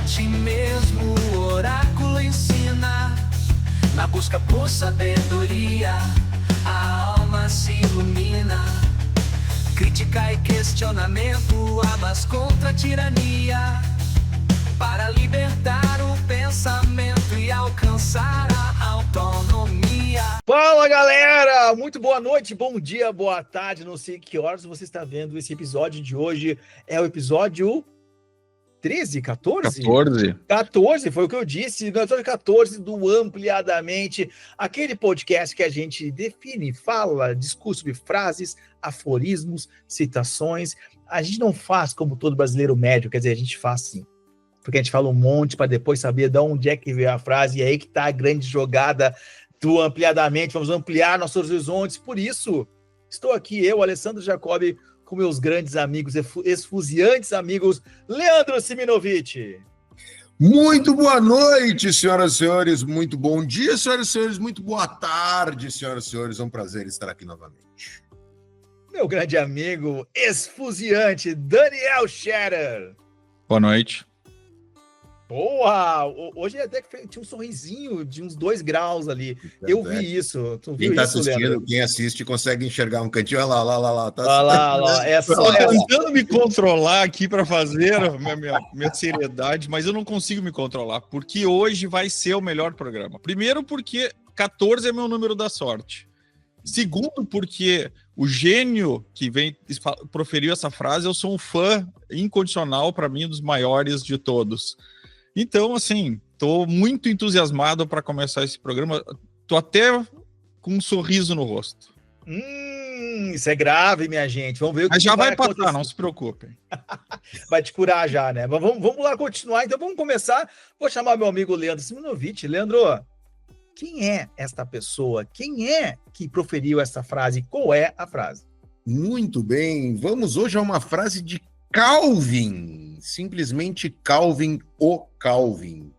ti mesmo o oráculo ensina. Na busca por sabedoria, a alma se ilumina. Crítica e questionamento, armas contra a tirania, para libertar o pensamento e alcançar a autonomia. Fala, galera! Muito boa noite, bom dia, boa tarde, não sei que horas você está vendo esse episódio de hoje. É o episódio 13, 14? 14, foi o que eu disse, no episódio 14 do Ampliadamente, aquele podcast que a gente define, fala, discute sobre frases, aforismos, citações. A gente não faz como todo brasileiro médio, quer dizer, a gente faz sim. Porque a gente fala um monte para depois saber de onde é que veio a frase, e aí que tá a grande jogada do Ampliadamente. Vamos ampliar nossos horizontes. Por isso, estou aqui, eu, Alessandro Jacobi, com meus grandes amigos, esfuziantes amigos, Leandro Siminovich. Muito boa noite, senhoras e senhores. Muito bom dia, senhoras e senhores. Muito boa tarde, senhoras e senhores. É um prazer estar aqui novamente. Meu grande amigo, esfuziante, Daniel Scherer. Boa noite. Boa! Hoje até que tinha um sorrisinho de uns 2 graus ali. Eu vi isso. Tu viu quem tá isso, assistindo, Leandro? quem assiste consegue enxergar um cantinho. Olha lá. Tá lá. É Tô tentando me controlar aqui para fazer a minha seriedade, mas eu não consigo me controlar, porque hoje vai ser o melhor programa. Primeiro, porque 14 é meu número da sorte. Segundo, porque o gênio que proferiu essa frase, eu sou um fã incondicional, para mim, dos maiores de todos. Então, assim, tô muito entusiasmado para começar esse programa. Tô até com um sorriso no rosto. Isso é grave, minha gente. Vamos ver o que Mas já vai passar, acontecer. não se preocupem. Vai te curar já, né? Mas vamos lá continuar. Então vamos começar. Vou chamar meu amigo Leandro Siminovich. Leandro, quem é esta pessoa? Quem é que proferiu essa frase? Qual é a frase? Muito bem. Vamos hoje a uma frase de Calvin. Simplesmente Calvin, o Calvin.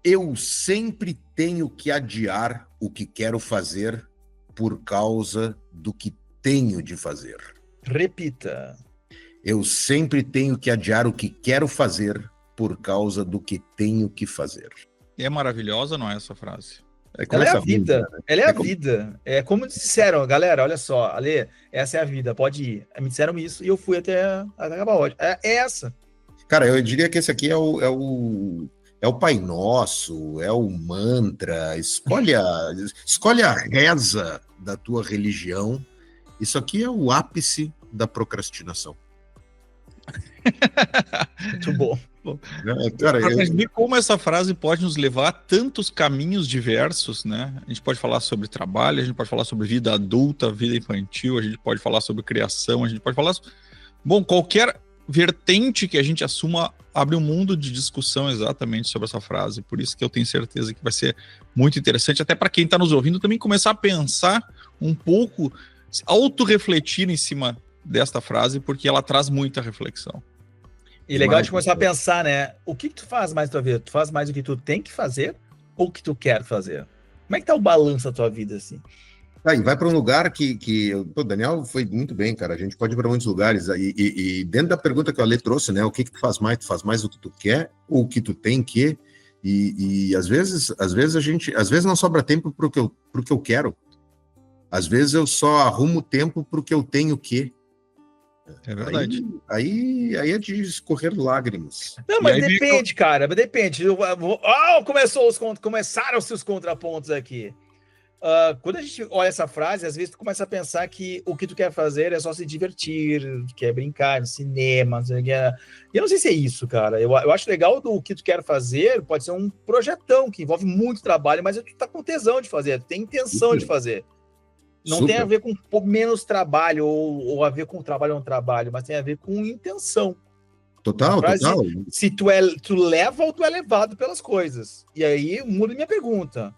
Eu sempre tenho que adiar o que quero fazer por causa do que tenho de fazer. Repita. Eu sempre tenho que adiar o que quero fazer por causa do que tenho que fazer. É maravilhosa, não é essa frase? Ela é a vida, ela é a vida. É como disseram, galera, olha só, Ale, essa é a vida, pode ir. Me disseram isso e eu fui até acabar hoje. É essa. Cara, eu diria que esse aqui é o Pai Nosso, é o mantra, escolhe a reza da tua religião. Isso aqui é o ápice da procrastinação. Muito bom. Cara, para ver como essa frase pode nos levar a tantos caminhos diversos, né? A gente pode falar sobre trabalho, a gente pode falar sobre vida adulta, vida infantil, a gente pode falar sobre criação, a gente pode falar... Bom, qualquer vertente que a gente assuma abre um mundo de discussão exatamente sobre essa frase. Por isso que eu tenho certeza que vai ser muito interessante, até para quem está nos ouvindo também começar a pensar um pouco, autorrefletir em cima desta frase, porque ela traz muita reflexão. E legal de começar a pensar, né? O que tu faz mais na tua vida? Tu faz mais o que tu tem que fazer ou o que tu quer fazer? Como é que tá o balanço da tua vida, assim? E vai para um lugar que o Daniel foi muito bem, cara. A gente pode ir para muitos lugares. E dentro da pergunta que o Ale trouxe, né? O que tu faz mais? Tu faz mais o que tu quer ou o que tu tem que? E às vezes não sobra tempo pro que eu quero. Às vezes eu só arrumo tempo pro que eu tenho que. É verdade. Aí é de escorrer lágrimas. Não, mas depende, cara. Depende. Começaram-se os contrapontos aqui. Quando a gente olha essa frase, às vezes tu começa a pensar que o que tu quer fazer é só se divertir, quer brincar no cinema. E eu não sei se é isso, cara. Eu acho legal do que tu quer fazer, pode ser um projetão que envolve muito trabalho, mas tu tá com tesão de fazer, tu tem intenção de fazer. Não tem a ver com menos trabalho ou a ver com trabalho ou não trabalho, mas tem a ver com intenção. Total. Se tu leva ou tu é levado pelas coisas. E aí muda minha pergunta.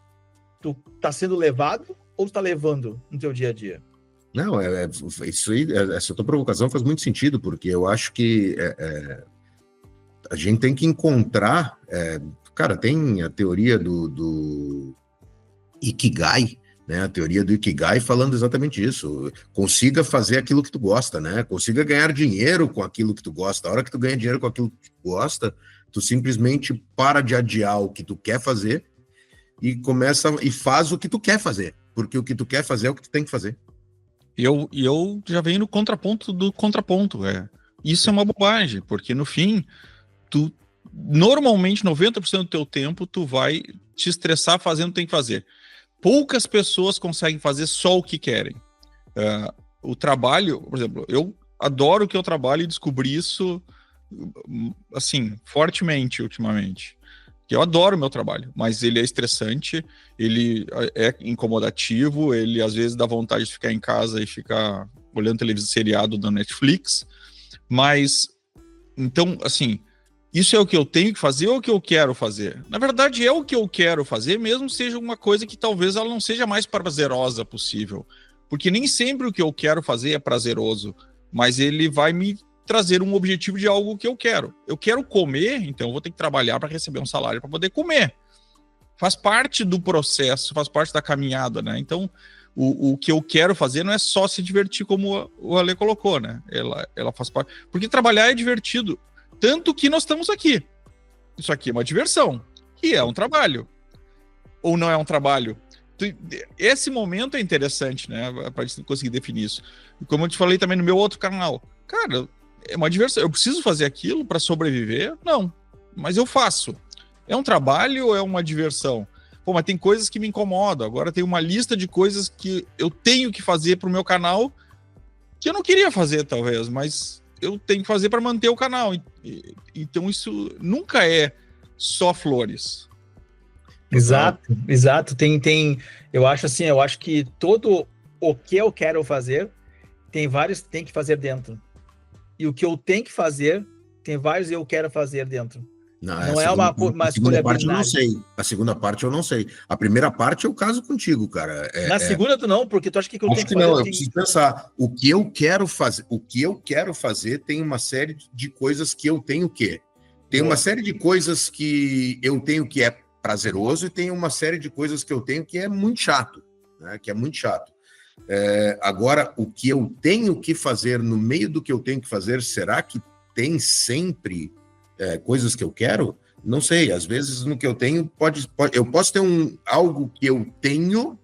Tu tá sendo levado ou tu tá levando no teu dia a dia? Não, isso aí, essa tua provocação faz muito sentido, porque eu acho que a gente tem que encontrar... cara, tem a teoria do Ikigai, né? A teoria do Ikigai falando exatamente isso. Consiga fazer aquilo que tu gosta, né? Consiga ganhar dinheiro com aquilo que tu gosta. A hora que tu ganha dinheiro com aquilo que tu gosta, tu simplesmente para de adiar o que tu quer fazer e começa e faz o que tu quer fazer. Porque o que tu quer fazer é o que tu tem que fazer. E eu já venho no contraponto do contraponto. Isso é uma bobagem, porque no fim, tu normalmente 90% do teu tempo tu vai te estressar fazendo o que tem que fazer. Poucas pessoas conseguem fazer só o que querem. O trabalho, por exemplo, eu adoro que eu trabalho e descobri isso assim, fortemente ultimamente. Eu adoro o meu trabalho, mas ele é estressante, ele é incomodativo, ele às vezes dá vontade de ficar em casa e ficar olhando televisão seriado da Netflix, mas, então, assim, isso é o que eu tenho que fazer ou o que eu quero fazer? Na verdade, é o que eu quero fazer, mesmo seja uma coisa que talvez ela não seja mais prazerosa possível, porque nem sempre o que eu quero fazer é prazeroso, mas ele vai me trazer um objetivo de algo que eu quero. Eu quero comer, então eu vou ter que trabalhar para receber um salário para poder comer. Faz parte do processo, faz parte da caminhada, né? Então, o que eu quero fazer não é só se divertir, como o Ale colocou, né? Ela faz parte. Porque trabalhar é divertido. Tanto que nós estamos aqui. Isso aqui é uma diversão. E é um trabalho. Ou não é um trabalho? Esse momento é interessante, né? Para a gente conseguir definir isso. E como eu te falei também no meu outro canal. Cara, é uma diversão. Eu preciso fazer aquilo para sobreviver? Não. Mas eu faço. É um trabalho ou é uma diversão? Pô, mas tem coisas que me incomodam. Agora tem uma lista de coisas que eu tenho que fazer para o meu canal que eu não queria fazer, talvez, mas eu tenho que fazer para manter o canal. Então isso nunca é só flores. Exato, exato. Eu acho que todo o que eu quero fazer tem que fazer dentro. E o que eu tenho que fazer, tem vários eu quero fazer dentro. Não é uma escolha parte binária. eu não sei. A segunda parte eu não sei. A primeira parte eu caso contigo, cara. Segunda tu não, porque tu acha que eu tenho que fazer? Não, eu preciso pensar. O que eu quero fazer tem uma série de coisas que eu tenho que. Tem uma série de coisas que eu tenho que é prazeroso e tem uma série de coisas que eu tenho que é muito chato, né? Que é muito chato. Agora, o que eu tenho que fazer no meio do que eu tenho que fazer, será que tem sempre coisas que eu quero? Não sei, às vezes no que eu tenho, eu posso ter algo que eu tenho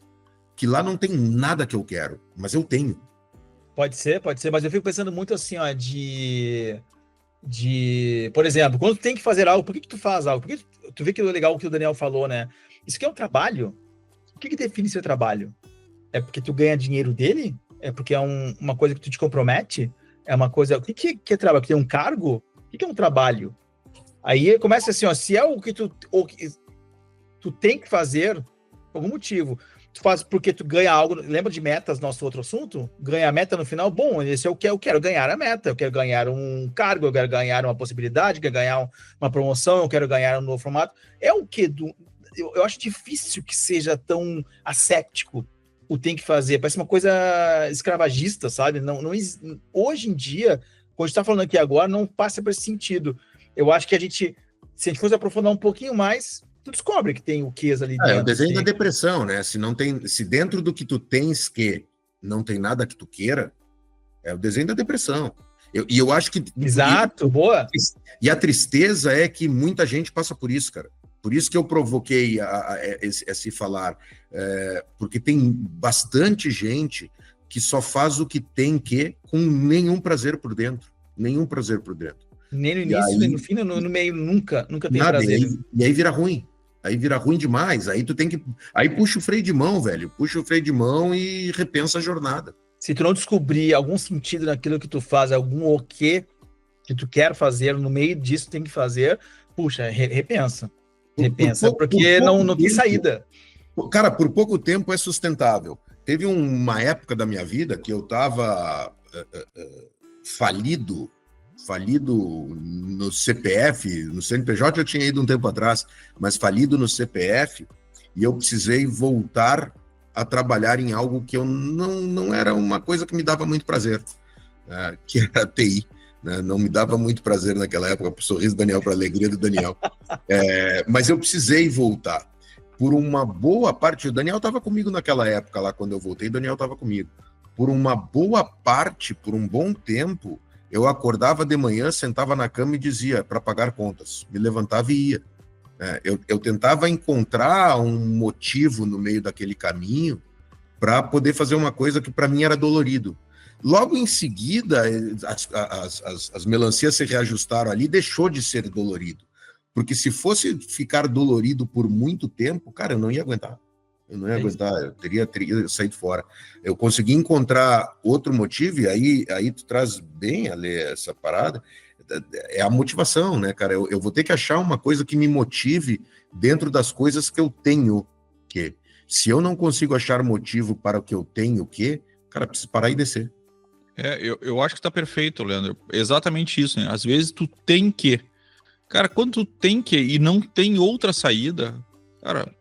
que lá não tem nada que eu quero, mas eu tenho. Pode ser, mas eu fico pensando muito assim, ó, por exemplo, quando tu tem que fazer algo, por que tu faz algo? Porque tu vê que é legal o que o Daniel falou, né? Isso aqui é um trabalho? O que define seu trabalho? É porque tu ganha dinheiro dele? É porque é uma coisa que tu te compromete? É uma coisa... O que é trabalho? Que tem um cargo? O que é um trabalho? Aí começa assim, ó, se é o que tu tem que fazer, por algum motivo, tu faz porque tu ganha algo, lembra de metas, nosso outro assunto? Ganhar a meta no final, bom, esse é o que eu quero ganhar a meta, eu quero ganhar um cargo, eu quero ganhar uma possibilidade, eu quero ganhar uma promoção, eu quero ganhar um novo formato. É o que? Eu acho difícil que seja tão asséptico o tem que fazer, parece uma coisa escravagista, sabe? Hoje em dia, quando a gente está falando aqui agora, não passa por esse sentido. Eu acho que se a gente fosse aprofundar um pouquinho mais, tu descobre que tem o quês ali dentro. É o desenho da depressão, né? Se dentro do que tu tens que não tem nada que tu queira, é o desenho da depressão. E eu acho que... Exato, boa. E a tristeza é que muita gente passa por isso, cara. Por isso que eu provoquei esse falar, porque tem bastante gente que só faz o que tem que com nenhum prazer por dentro. Nenhum prazer por dentro. Nem no início, nem no fim, no meio, nunca tem prazer. E aí vira ruim. Aí vira ruim demais. Aí tu tem que... Aí puxa o freio de mão, velho. Puxa o freio de mão e repensa a jornada. Se tu não descobrir algum sentido naquilo que tu faz, algum o que tu quer fazer, no meio disso tem que fazer, puxa, repensa. Porque não tem saída. Cara, por pouco tempo é sustentável. Teve uma época da minha vida que eu estava falido no CPF, no CNPJ eu tinha ido um tempo atrás, mas falido no CPF, e eu precisei voltar a trabalhar em algo que eu não era uma coisa que me dava muito prazer, que era a TI. Não me dava muito prazer naquela época, para o sorriso do Daniel, para a alegria do Daniel. Mas eu precisei voltar. por uma boa parte, o Daniel estava comigo naquela época lá, quando eu voltei, o Daniel estava comigo. Por uma boa parte, por um bom tempo, eu acordava de manhã, sentava na cama e dizia, para pagar contas. Me levantava e ia. Eu tentava encontrar um motivo no meio daquele caminho para poder fazer uma coisa que para mim era dolorido. Logo em seguida, as melancias se reajustaram ali, deixou de ser dolorido. Porque se fosse ficar dolorido por muito tempo, cara, eu não ia aguentar. Eu teria saído fora. Eu consegui encontrar outro motivo, e aí tu traz bem a ler essa parada, é a motivação, né, cara? Eu vou ter que achar uma coisa que me motive dentro das coisas que eu tenho que. Se eu não consigo achar motivo para o que eu tenho que, cara, preciso parar e descer. Eu acho que tá perfeito, Leandro. Exatamente isso, né? Às vezes tu tem que. Cara, quando tu tem que e não tem outra saída, cara,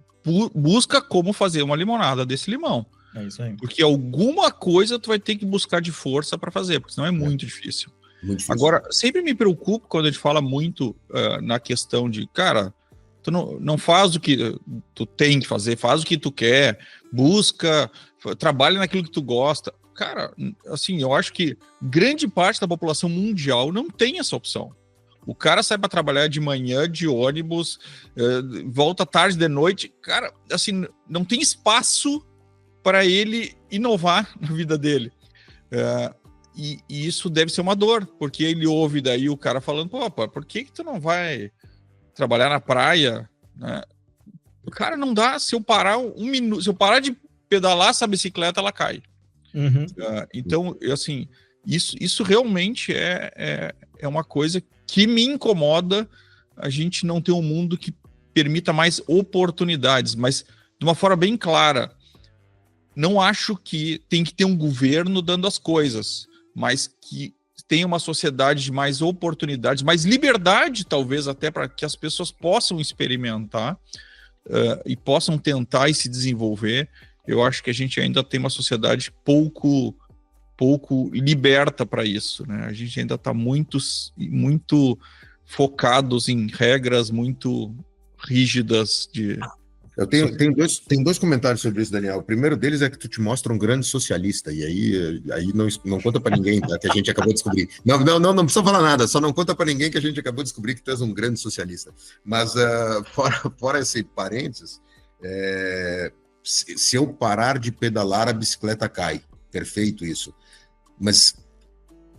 busca como fazer uma limonada desse limão. É isso aí. Porque alguma coisa tu vai ter que buscar de força para fazer, porque senão é muito difícil. Muito difícil. Agora, sempre me preocupo quando a gente fala muito na questão de, cara, tu não faz o que tu tem que fazer, faz o que tu quer, busca, trabalha naquilo que tu gosta. Cara, assim, eu acho que grande parte da população mundial não tem essa opção. O cara sai para trabalhar de manhã, de ônibus, volta tarde, de noite. Cara, assim, não tem espaço para ele inovar na vida dele. E isso deve ser uma dor, porque ele ouve daí o cara falando, pô, por que tu não vai trabalhar na praia? Né? Cara, não dá. Se eu parar um minuto, se eu parar de pedalar essa bicicleta, ela cai. Uhum. Então, assim, isso realmente é uma coisa que me incomoda, a gente não ter um mundo que permita mais oportunidades, mas de uma forma bem clara. Não acho que tem que ter um governo dando as coisas, mas que tenha uma sociedade de mais oportunidades, mais liberdade, talvez, até para que as pessoas possam experimentar e possam tentar e se desenvolver. Eu acho que a gente ainda tem uma sociedade pouco liberta para isso, né? A gente ainda está muito focados em regras muito rígidas de... Eu tenho dois comentários sobre isso, Daniel. O primeiro deles é que tu te mostra um grande socialista, e aí não conta para ninguém, tá, que a gente acabou de descobrir. Não precisa falar nada, só não conta para ninguém que a gente acabou de descobrir que tu és um grande socialista. Mas fora esse parênteses, se eu parar de pedalar, a bicicleta cai. Perfeito isso. Mas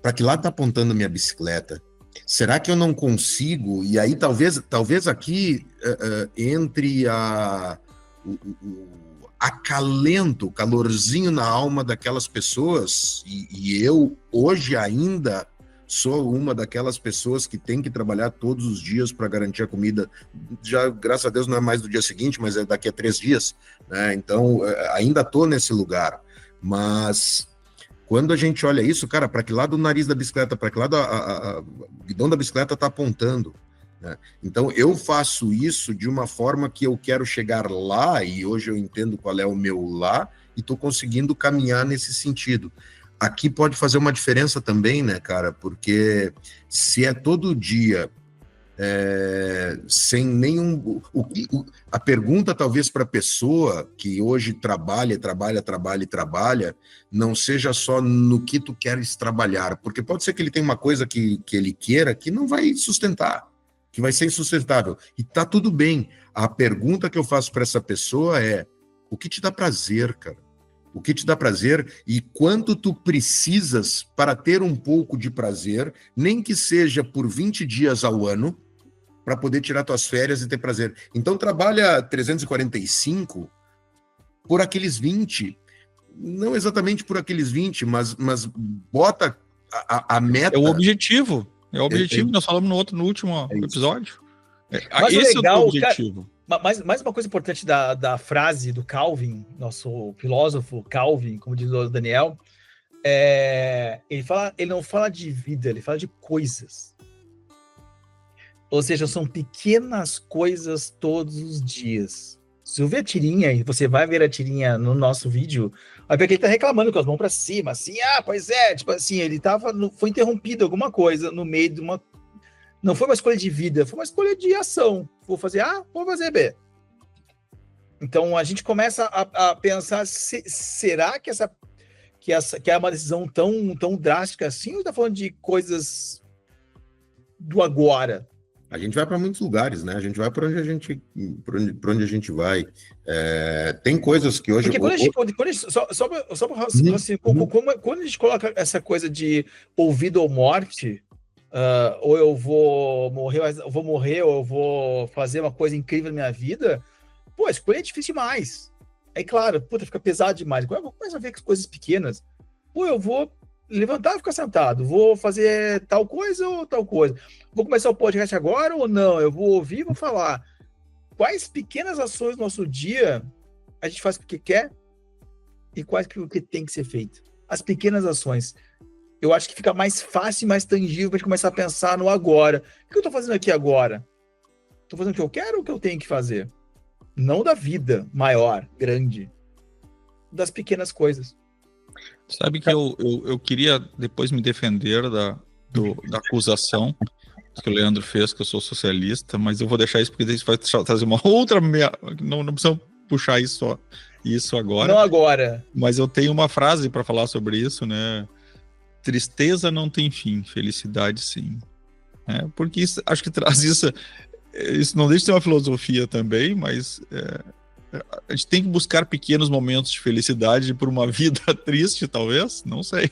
para que lado está apontando a minha bicicleta? Será que eu não consigo? E aí talvez aqui entre o acalento, o calorzinho na alma daquelas pessoas, e eu hoje ainda sou uma daquelas pessoas que tem que trabalhar todos os dias para garantir a comida. Já, graças a Deus, não é mais do dia seguinte, mas é daqui a 3 dias, né? Então, ainda estou nesse lugar. Mas quando a gente olha isso, cara, para que lado o nariz da bicicleta, para que lado o guidão da bicicleta está apontando, né? Então, eu faço isso de uma forma que eu quero chegar lá, e hoje eu entendo qual é o meu lá, e estou conseguindo caminhar nesse sentido. Aqui pode fazer uma diferença também, né, cara? Porque se é todo dia sem nenhum... A pergunta, talvez, para a pessoa que hoje trabalha, não seja só no que tu queres trabalhar, porque pode ser que ele tenha uma coisa que ele queira que não vai sustentar, que vai ser insustentável. E tá tudo bem. A pergunta que eu faço para essa pessoa é: o que te dá prazer, cara? O que te dá prazer e quanto tu precisas para ter um pouco de prazer, nem que seja por 20 dias ao ano, para poder tirar tuas férias e ter prazer. Então trabalha 345 por aqueles 20, não exatamente por aqueles 20, mas bota a meta. É o objetivo. É o objetivo que nós falamos no último episódio. Mas esse legal, é o objetivo. Mais uma coisa importante da frase do Calvin, nosso filósofo Calvin, como diz o Daniel, ele não fala de vida, ele fala de coisas. Ou seja, são pequenas coisas todos os dias. Se eu ver a tirinha, e você vai ver a tirinha no nosso vídeo, vai ver que ele tá reclamando com as mãos para cima, assim, pois é, tipo assim, ele foi interrompido alguma coisa no meio de uma... Não foi uma escolha de vida, foi uma escolha de ação. Vou fazer A, vou fazer B. Então a gente começa a pensar, será que que é uma decisão tão drástica assim, ou está falando de coisas do agora? A gente vai para muitos lugares, né? A gente vai para onde a gente vai. Tem coisas que hoje... Porque quando a gente coloca essa coisa de ou vida ou morte, ou eu vou morrer, ou eu vou fazer uma coisa incrível na minha vida, pô, escolher é difícil demais. É claro, puta, fica pesado demais. Quando eu começo a ver coisas pequenas, pô, eu vou levantar e ficar sentado, vou fazer tal coisa ou tal coisa. Vou começar o podcast agora ou não? Eu vou ouvir e vou falar. Quais pequenas ações no nosso dia a gente faz porque quer e quais que tem que ser feito? As pequenas ações. Eu acho que fica mais fácil e mais tangível para a gente começar a pensar no agora. O que eu estou fazendo aqui agora? Estou fazendo o que eu quero ou o que eu tenho que fazer? Não da vida maior, grande. Das pequenas coisas. Sabe que eu queria depois me defender da acusação que o Leandro fez, que eu sou socialista, mas eu vou deixar isso porque isso vai trazer uma outra... Não precisamos puxar isso agora. Não agora. Mas eu tenho uma frase para falar sobre isso, né? Tristeza não tem fim, felicidade sim. Porque isso, acho que traz isso não deixa de ser uma filosofia também, mas a gente tem que buscar pequenos momentos de felicidade por uma vida triste, talvez, não sei.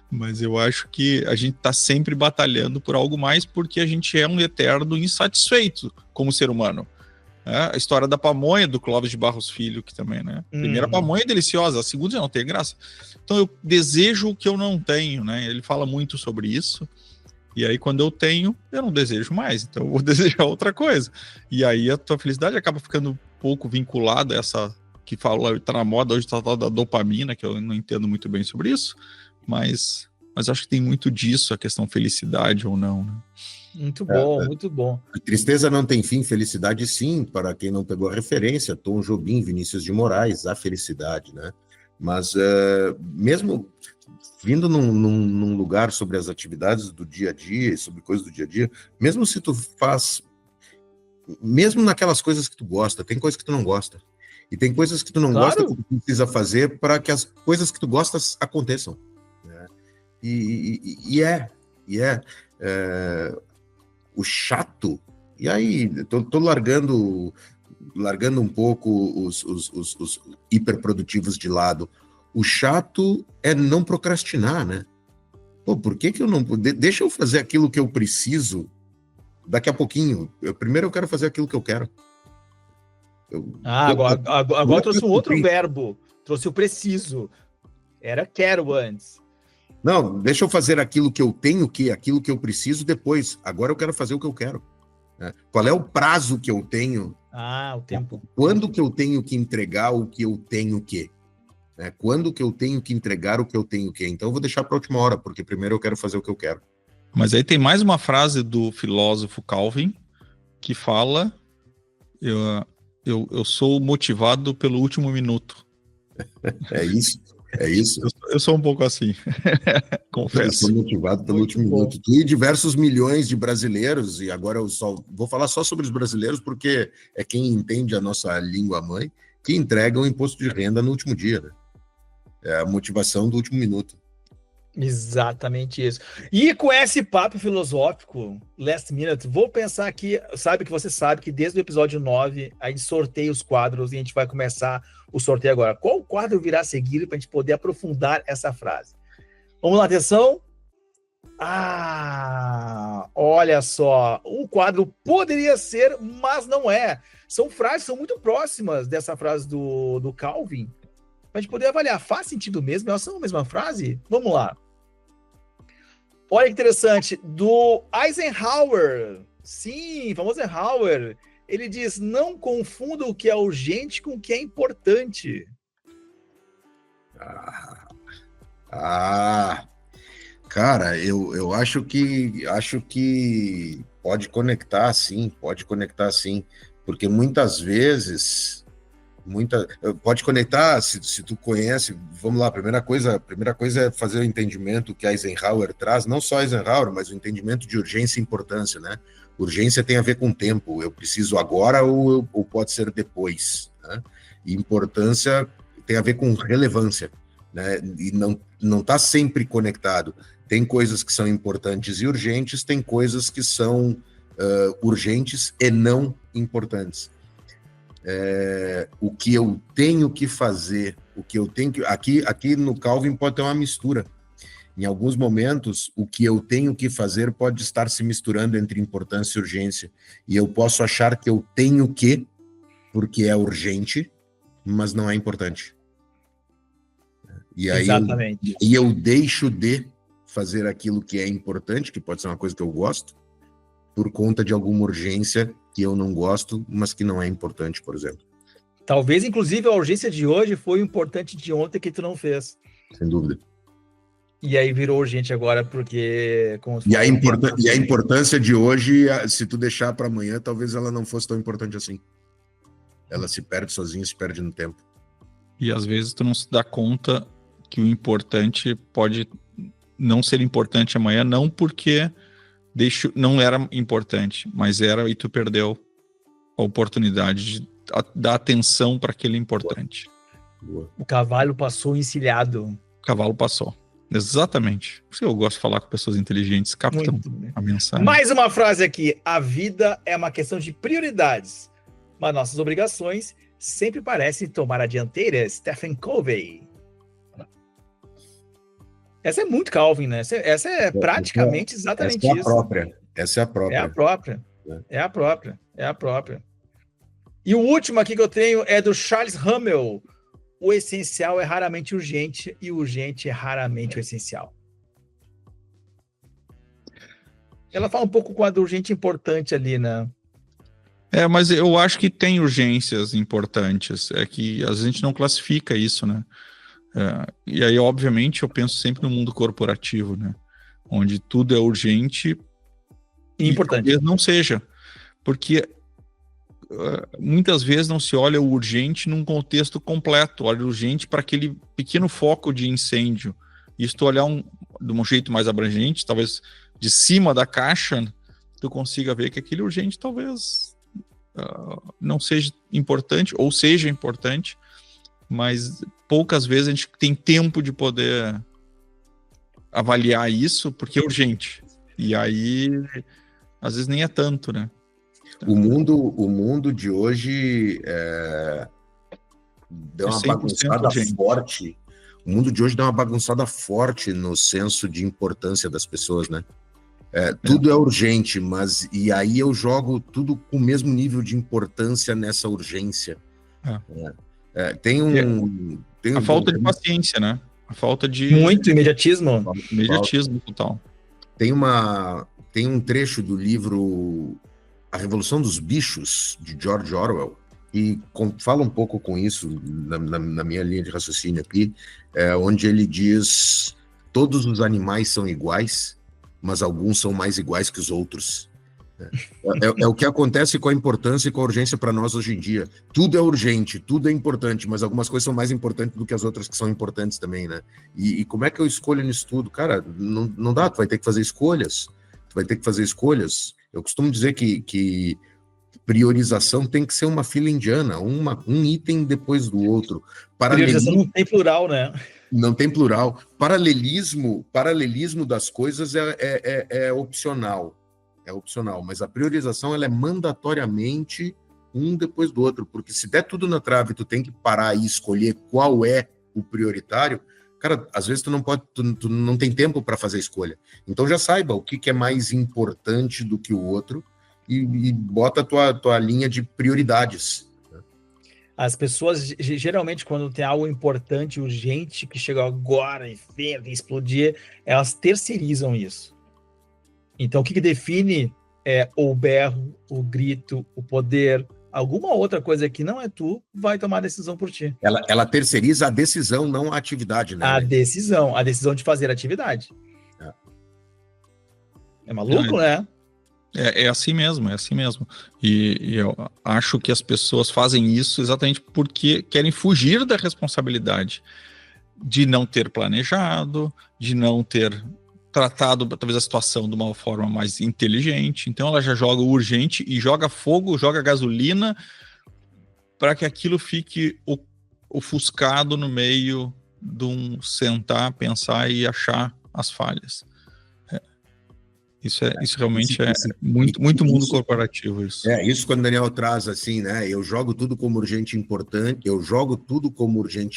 Mas eu acho que a gente está sempre batalhando por algo mais porque a gente é um eterno insatisfeito como ser humano. A história da pamonha, do Clóvis de Barros Filho, que também, né? A primeira pamonha é deliciosa, a segunda já não tem graça. Então eu desejo o que eu não tenho, né? Ele fala muito sobre isso. E aí quando eu tenho, eu não desejo mais. Então eu vou desejar outra coisa. E aí a tua felicidade acaba ficando um pouco vinculada a essa que fala, tá na moda hoje, tá da dopamina, que eu não entendo muito bem sobre isso. Mas acho que tem muito disso, a questão felicidade ou não, né? Muito bom, muito bom. A tristeza não tem fim, felicidade sim, para quem não pegou a referência, Tom Jobim, Vinícius de Moraes, a felicidade, né? Mas mesmo vindo num lugar sobre as atividades do dia a dia, sobre coisas do dia a dia, mesmo se tu faz, mesmo naquelas coisas que tu gosta, tem coisas que tu não gosta. E tem coisas que tu não gosta que tu precisa fazer para que as coisas que tu gostas aconteçam. Né? O chato, e aí tô largando um pouco os hiperprodutivos de lado. O chato é não procrastinar, né? Pô, por que eu não... Deixa eu fazer aquilo que eu preciso daqui a pouquinho. Primeiro eu quero fazer aquilo que eu quero. Agora trouxe um outro verbo. Trouxe o preciso. Era quero antes. Não, deixa eu fazer aquilo que eu tenho aquilo que eu preciso depois. Agora eu quero fazer o que eu quero. Né? Qual é o prazo que eu tenho? O tempo. Quando que eu tenho que entregar o que eu tenho que? Né? Quando que eu tenho que entregar o que eu tenho que? Então eu vou deixar para a última hora, porque primeiro eu quero fazer o que eu quero. Mas aí tem mais uma frase do filósofo Calvin que fala: eu sou motivado pelo último minuto. É isso. Eu sou um pouco assim, confesso. Eu sou motivado pelo último minuto. Tu e diversos milhões de brasileiros, e agora eu vou falar só sobre os brasileiros, porque é quem entende a nossa língua mãe, que entregam o imposto de renda no último dia, né? É a motivação do último minuto. Exatamente isso. E com esse papo filosófico, last minute, vou pensar aqui, você sabe que desde o episódio 9, a gente sorteia os quadros e a gente vai começar o sorteio agora. Qual quadro virá a seguir para a gente poder aprofundar essa frase? Vamos lá, atenção. Olha só, um quadro poderia ser, mas não é. São frases que são muito próximas dessa frase do Calvin, para a gente poder avaliar. Faz sentido mesmo? Elas são a mesma frase? Vamos lá. Olha que interessante, do Eisenhower. Sim, famoso Eisenhower. Ele diz: não confunda o que é urgente com o que é importante. Cara, eu acho que pode conectar sim, porque muitas vezes pode conectar se tu conhece. Vamos lá, a primeira coisa é fazer o entendimento que Eisenhower traz, não só Eisenhower, mas o entendimento de urgência e importância, né? Urgência tem a ver com tempo, eu preciso agora ou pode ser depois. né? E importância tem a ver com relevância, né? E não está sempre conectado. Tem coisas que são importantes e urgentes, tem coisas que são urgentes e não importantes. O que eu tenho que fazer, o que eu tenho que... Aqui no Calvin pode ter uma mistura. Em alguns momentos, o que eu tenho que fazer pode estar se misturando entre importância e urgência. E eu posso achar que eu tenho que, porque é urgente, mas não é importante. E aí Exatamente. eu deixo de fazer aquilo que é importante, que pode ser uma coisa que eu gosto, por conta de alguma urgência que eu não gosto, mas que não é importante, por exemplo. Talvez, inclusive, a urgência de hoje foi o importante de ontem que tu não fez. Sem dúvida. E aí virou urgente agora, porque... E a importância de hoje, se tu deixar para amanhã, talvez ela não fosse tão importante assim. Ela se perde sozinha, se perde no tempo. E às vezes tu não se dá conta que o importante pode não ser importante amanhã, não porque não era importante, mas era e tu perdeu a oportunidade de dar atenção para aquele importante. Boa. O cavalo passou encilhado. O cavalo passou. Exatamente. Por isso eu gosto de falar com pessoas inteligentes, captam a mensagem. Mais uma frase aqui. A vida é uma questão de prioridades, mas nossas obrigações sempre parecem tomar a dianteira. Stephen Covey. Essa é muito Calvin, né? Essa é praticamente exatamente isso. Essa é a própria. É a própria. E o último aqui que eu tenho é do Charles Hummel. O essencial é raramente urgente e o urgente é raramente o essencial. Ela fala um pouco com a do urgente importante ali, né? Mas eu acho que tem urgências importantes. É que às vezes a gente não classifica isso, né? E aí, obviamente, eu penso sempre no mundo corporativo, né? Onde tudo é urgente e importante. Talvez não seja. Porque muitas vezes não se olha o urgente num contexto completo. Olha o urgente para aquele pequeno foco de incêndio. E se tu olhar de um jeito mais abrangente, talvez de cima da caixa, tu consiga ver que aquele urgente talvez não seja importante, ou seja importante, mas poucas vezes a gente tem tempo de poder avaliar isso, porque é urgente. E aí, às vezes nem é tanto, né? O mundo de hoje deu uma bagunçada forte. O mundo de hoje deu uma bagunçada forte no senso de importância das pessoas, né? Tudo é urgente, mas e aí eu jogo tudo com o mesmo nível de importância nessa urgência. Tem a falta de paciência, né? A falta de... Muito imediatismo. Imediatismo total. Tem um trecho do livro A Revolução dos Bichos, de George Orwell, e fala um pouco com isso na minha linha de raciocínio aqui, onde ele diz: todos os animais são iguais, mas alguns são mais iguais que os outros. É o que acontece com a importância e com a urgência para nós hoje em dia. Tudo é urgente, tudo é importante, mas algumas coisas são mais importantes do que as outras que são importantes também, né? E como é que eu escolho nisso tudo? Cara, não dá, tu vai ter que fazer escolhas. Eu costumo dizer que priorização tem que ser uma fila indiana, um item depois do outro. Priorização não tem plural, né? Não tem plural. Paralelismo das coisas é opcional. É opcional, mas a priorização ela é mandatoriamente um depois do outro, porque se der tudo na trave, tu tem que parar e escolher qual é o prioritário. Cara, às vezes tu não tem tempo para fazer escolha. Então já saiba o que é mais importante do que o outro e bota a tua linha de prioridades. As pessoas, geralmente, quando tem algo importante, urgente, que chega agora e vem explodir, elas terceirizam isso. Então, o que define o berro, o grito, o poder, alguma outra coisa que não é tu, vai tomar a decisão por ti. Ela terceiriza a decisão, não a atividade, né? A decisão de fazer atividade. É maluco, né? É assim mesmo, E eu acho que as pessoas fazem isso exatamente porque querem fugir da responsabilidade de não ter planejado, de não ter tratado talvez a situação de uma forma mais inteligente. Então ela já joga o urgente e joga fogo, joga gasolina para que aquilo fique ofuscado no meio de um sentar, pensar e achar as falhas. Isso realmente é muito mundo corporativo. Isso quando o Daniel traz assim, né? Eu jogo tudo como urgente e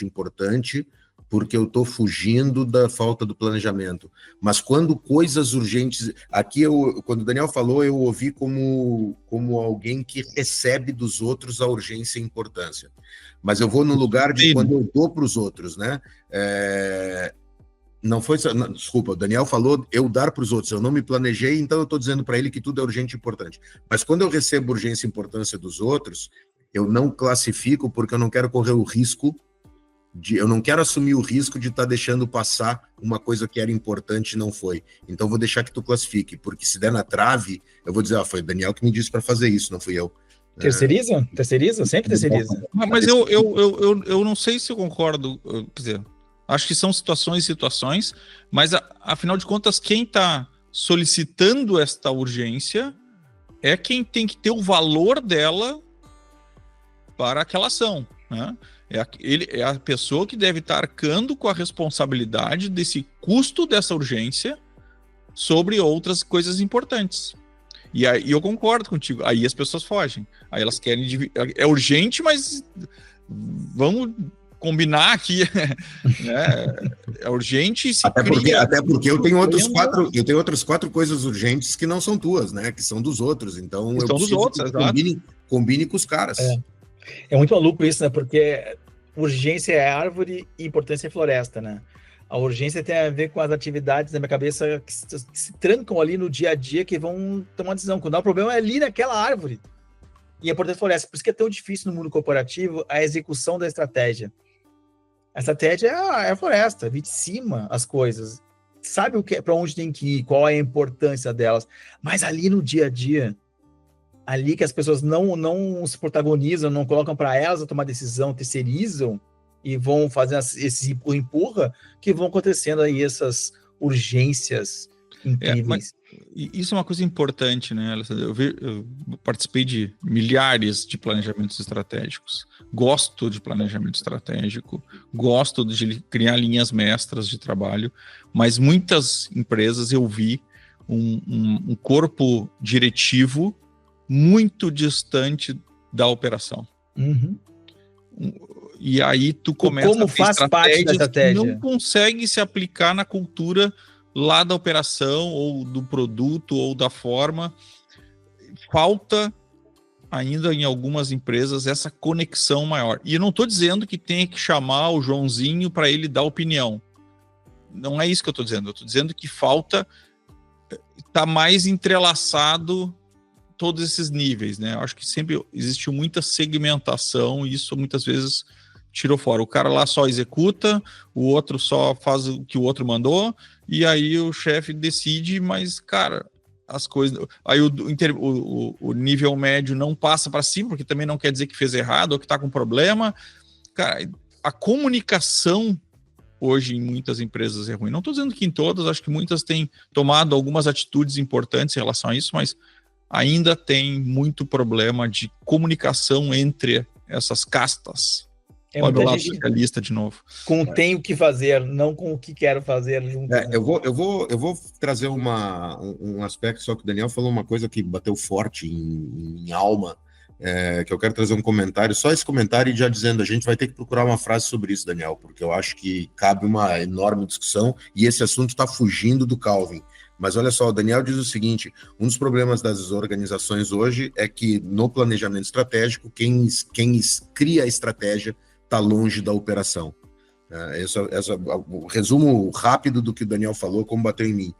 importante, porque eu estou fugindo da falta do planejamento. Mas quando coisas urgentes... Aqui, quando o Daniel falou, eu ouvi como alguém que recebe dos outros a urgência e a importância. Mas eu vou no lugar de quando eu dou para os outros, né? Não foi... Não, desculpa, o Daniel falou eu dar para os outros. Eu não me planejei, então eu estou dizendo para ele que tudo é urgente e importante. Mas quando eu recebo urgência e importância dos outros, eu não classifico porque eu não quero correr o risco eu não quero assumir o risco de estar deixando passar uma coisa que era importante e não foi. Então, vou deixar que tu classifique, porque se der na trave, eu vou dizer, foi o Daniel que me disse para fazer isso, não fui eu. Terceiriza? Terceiriza? Sempre terceiriza. Mas eu não sei se eu concordo. Quer dizer, acho que são situações, mas afinal de contas, quem está solicitando esta urgência é quem tem que ter o valor dela para aquela ação, né? É a pessoa que deve estar arcando com a responsabilidade desse custo dessa urgência sobre outras coisas importantes. E aí eu concordo contigo. Aí as pessoas fogem. Aí elas querem... É urgente, mas vamos combinar aqui. Né? É urgente e se até porque eu tenho outras 4 coisas urgentes que não são tuas, né? Que são dos outros. Então eu preciso que combine com os caras. É muito maluco isso, né? Porque urgência é árvore e importância é floresta, né? A urgência tem a ver com as atividades na minha cabeça que se trancam ali no dia a dia, que vão tomar uma decisão. Quando dá um problema é ali naquela árvore. E a importância é floresta. Por isso que é tão difícil no mundo corporativo a execução da estratégia. A estratégia é a floresta, vir de cima as coisas. Sabe o que, para onde tem que ir, qual é a importância delas. Mas ali no dia a dia, ali que as pessoas não se protagonizam, não colocam para elas a tomar decisão, terceirizam e vão fazer esse empurra, que vão acontecendo aí essas urgências incríveis. Isso é uma coisa importante, né, Alessandro? Eu participei de milhares de planejamentos estratégicos, gosto de planejamento estratégico, gosto de criar linhas mestras de trabalho, mas muitas empresas eu vi um corpo diretivo muito distante da operação. Uhum. E aí tu começa como a ter faz parte da estratégia. Que não consegue se aplicar na cultura lá da operação, ou do produto, ou da forma. Falta ainda em algumas empresas essa conexão maior. E eu não estou dizendo que tem que chamar o Joãozinho para ele dar opinião. Não é isso que eu estou dizendo. Eu estou dizendo que falta estar mais entrelaçado todos esses níveis, né? Eu acho que sempre existiu muita segmentação e isso muitas vezes tirou fora. O cara lá só executa, o outro só faz o que o outro mandou, e aí o chefe decide, mas, cara, as coisas... Aí o nível médio não passa para cima, porque também não quer dizer que fez errado ou que está com problema. Cara, a comunicação hoje em muitas empresas é ruim. Não estou dizendo que em todas, acho que muitas têm tomado algumas atitudes importantes em relação a isso, mas ainda tem muito problema de comunicação entre essas castas. Olha o lado socialista de novo. Com tem o que fazer, não com o que quero fazer junto. Eu vou trazer um aspecto, só que o Daniel falou uma coisa que bateu forte em alma, que eu quero trazer um comentário, só esse comentário, e já dizendo, a gente vai ter que procurar uma frase sobre isso, Daniel, porque eu acho que cabe uma enorme discussão, e esse assunto está fugindo do Calvin. Mas olha só, o Daniel diz o seguinte, um dos problemas das organizações hoje é que no planejamento estratégico, quem cria a estratégia está longe da operação. O resumo rápido do que o Daniel falou, como bateu em mim.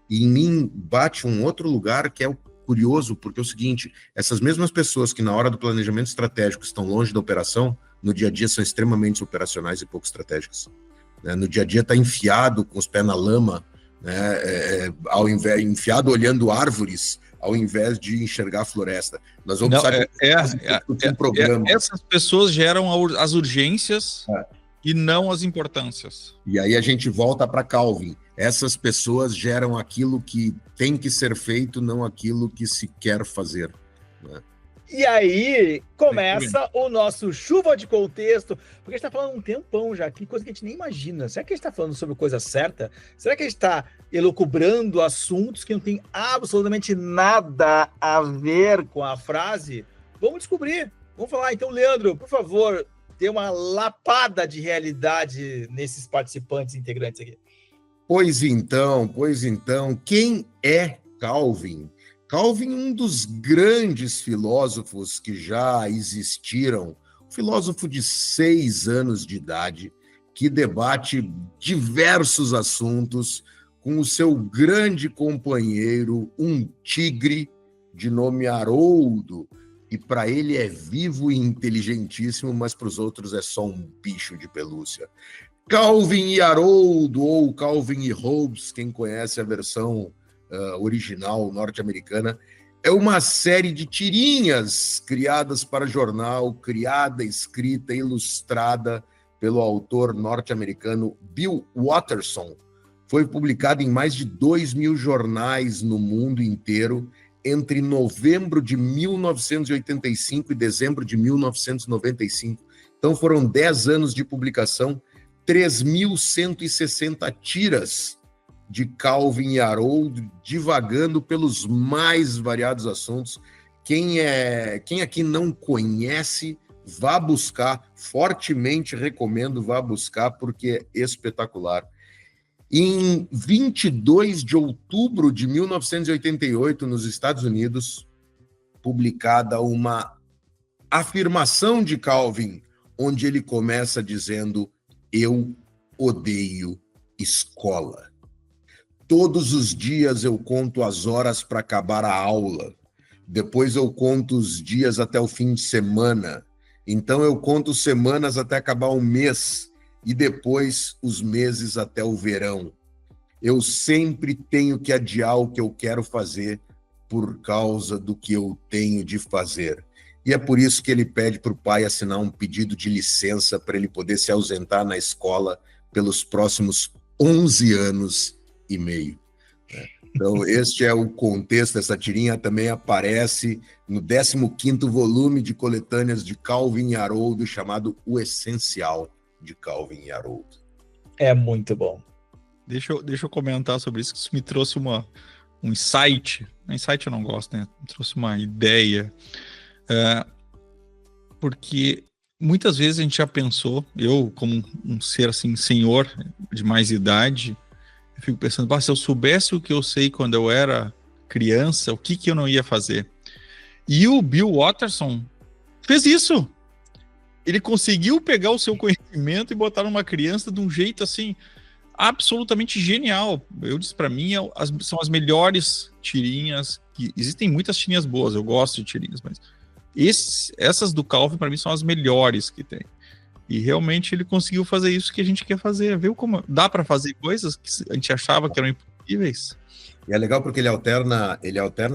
E em mim bate um outro lugar que é curioso, porque é o seguinte, essas mesmas pessoas que na hora do planejamento estratégico estão longe da operação, no dia a dia são extremamente operacionais e pouco estratégicas. No dia a dia está enfiado com os pés na lama, enfiado olhando árvores, ao invés de enxergar a floresta. Nós vamos um programa. Essas pessoas geram as urgências e não as importâncias. E aí a gente volta para Calvin. Essas pessoas geram aquilo que tem que ser feito, não aquilo que se quer fazer. Né? E aí começa o nosso chuva de contexto, porque a gente tá falando um tempão já aqui, coisa que a gente nem imagina. Será que a gente tá falando sobre coisa certa? Será que a gente tá elucubrando assuntos que não tem absolutamente nada a ver com a frase? Vamos descobrir. Vamos falar. Então, Leandro, por favor, dê uma lapada de realidade nesses participantes integrantes aqui. Pois então, quem é Calvin? Calvin, um dos grandes filósofos que já existiram, filósofo de 6 anos de idade, que debate diversos assuntos com o seu grande companheiro, um tigre de nome Haroldo, e para ele é vivo e inteligentíssimo, mas para os outros é só um bicho de pelúcia. Calvin e Haroldo, ou Calvin e Hobbes, quem conhece a versão original norte-americana, é uma série de tirinhas criadas para jornal, criada, escrita, ilustrada pelo autor norte-americano Bill Watterson. Foi publicada em mais de 2.000 jornais no mundo inteiro entre novembro de 1985 e dezembro de 1995. Então foram 10 anos de publicação, 3.160 tiras de Calvin e Haroldo, divagando pelos mais variados assuntos. Quem aqui não conhece, vá buscar, fortemente recomendo, vá buscar, porque é espetacular. Em 22 de outubro de 1988, nos Estados Unidos, publicada uma afirmação de Calvin, onde ele começa dizendo: eu odeio escola. Todos os dias eu conto as horas para acabar a aula. Depois eu conto os dias até o fim de semana. Então eu conto semanas até acabar o mês. E depois os meses até o verão. Eu sempre tenho que adiar o que eu quero fazer por causa do que eu tenho de fazer. E é por isso que ele pede para o pai assinar um pedido de licença para ele poder se ausentar na escola pelos próximos 11 anos e meio. Então, este é o contexto. Essa tirinha também aparece no 15º volume de coletâneas de Calvin e Haroldo, chamado O Essencial de Calvin e Haroldo. É muito bom. Deixa eu comentar sobre isso, que isso me trouxe um insight. Insight eu não gosto, né? Me trouxe uma ideia. Porque muitas vezes a gente já pensou, eu como um ser assim, senhor de mais idade, eu fico pensando, se eu soubesse o que eu sei quando eu era criança, o que eu não ia fazer? E o Bill Watterson fez isso. Ele conseguiu pegar o seu conhecimento e botar numa criança de um jeito assim absolutamente genial. Eu disse, para mim, são as melhores tirinhas. Existem muitas tirinhas boas, eu gosto de tirinhas, mas essas do Calvin, para mim, são as melhores que tem. E realmente ele conseguiu fazer isso que a gente quer fazer. Viu como dá para fazer coisas que a gente achava que eram impossíveis? E é legal porque ele alterna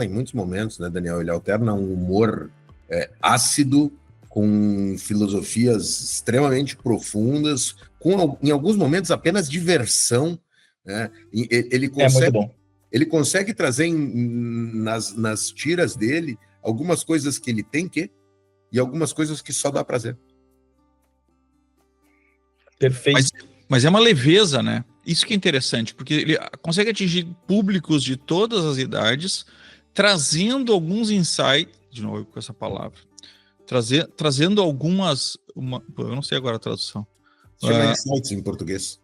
em muitos momentos, né, Daniel? Ele alterna um humor ácido com filosofias extremamente profundas, em alguns momentos apenas diversão, né? Ele consegue, muito bom. Ele consegue trazer nas tiras dele algumas coisas que ele tem e algumas coisas que só dá prazer. Perfeito. Mas é uma leveza, né? Isso que é interessante, porque ele consegue atingir públicos de todas as idades, trazendo alguns insights, de novo com essa palavra, trazendo algumas... eu não sei agora a tradução. Chama insights em português.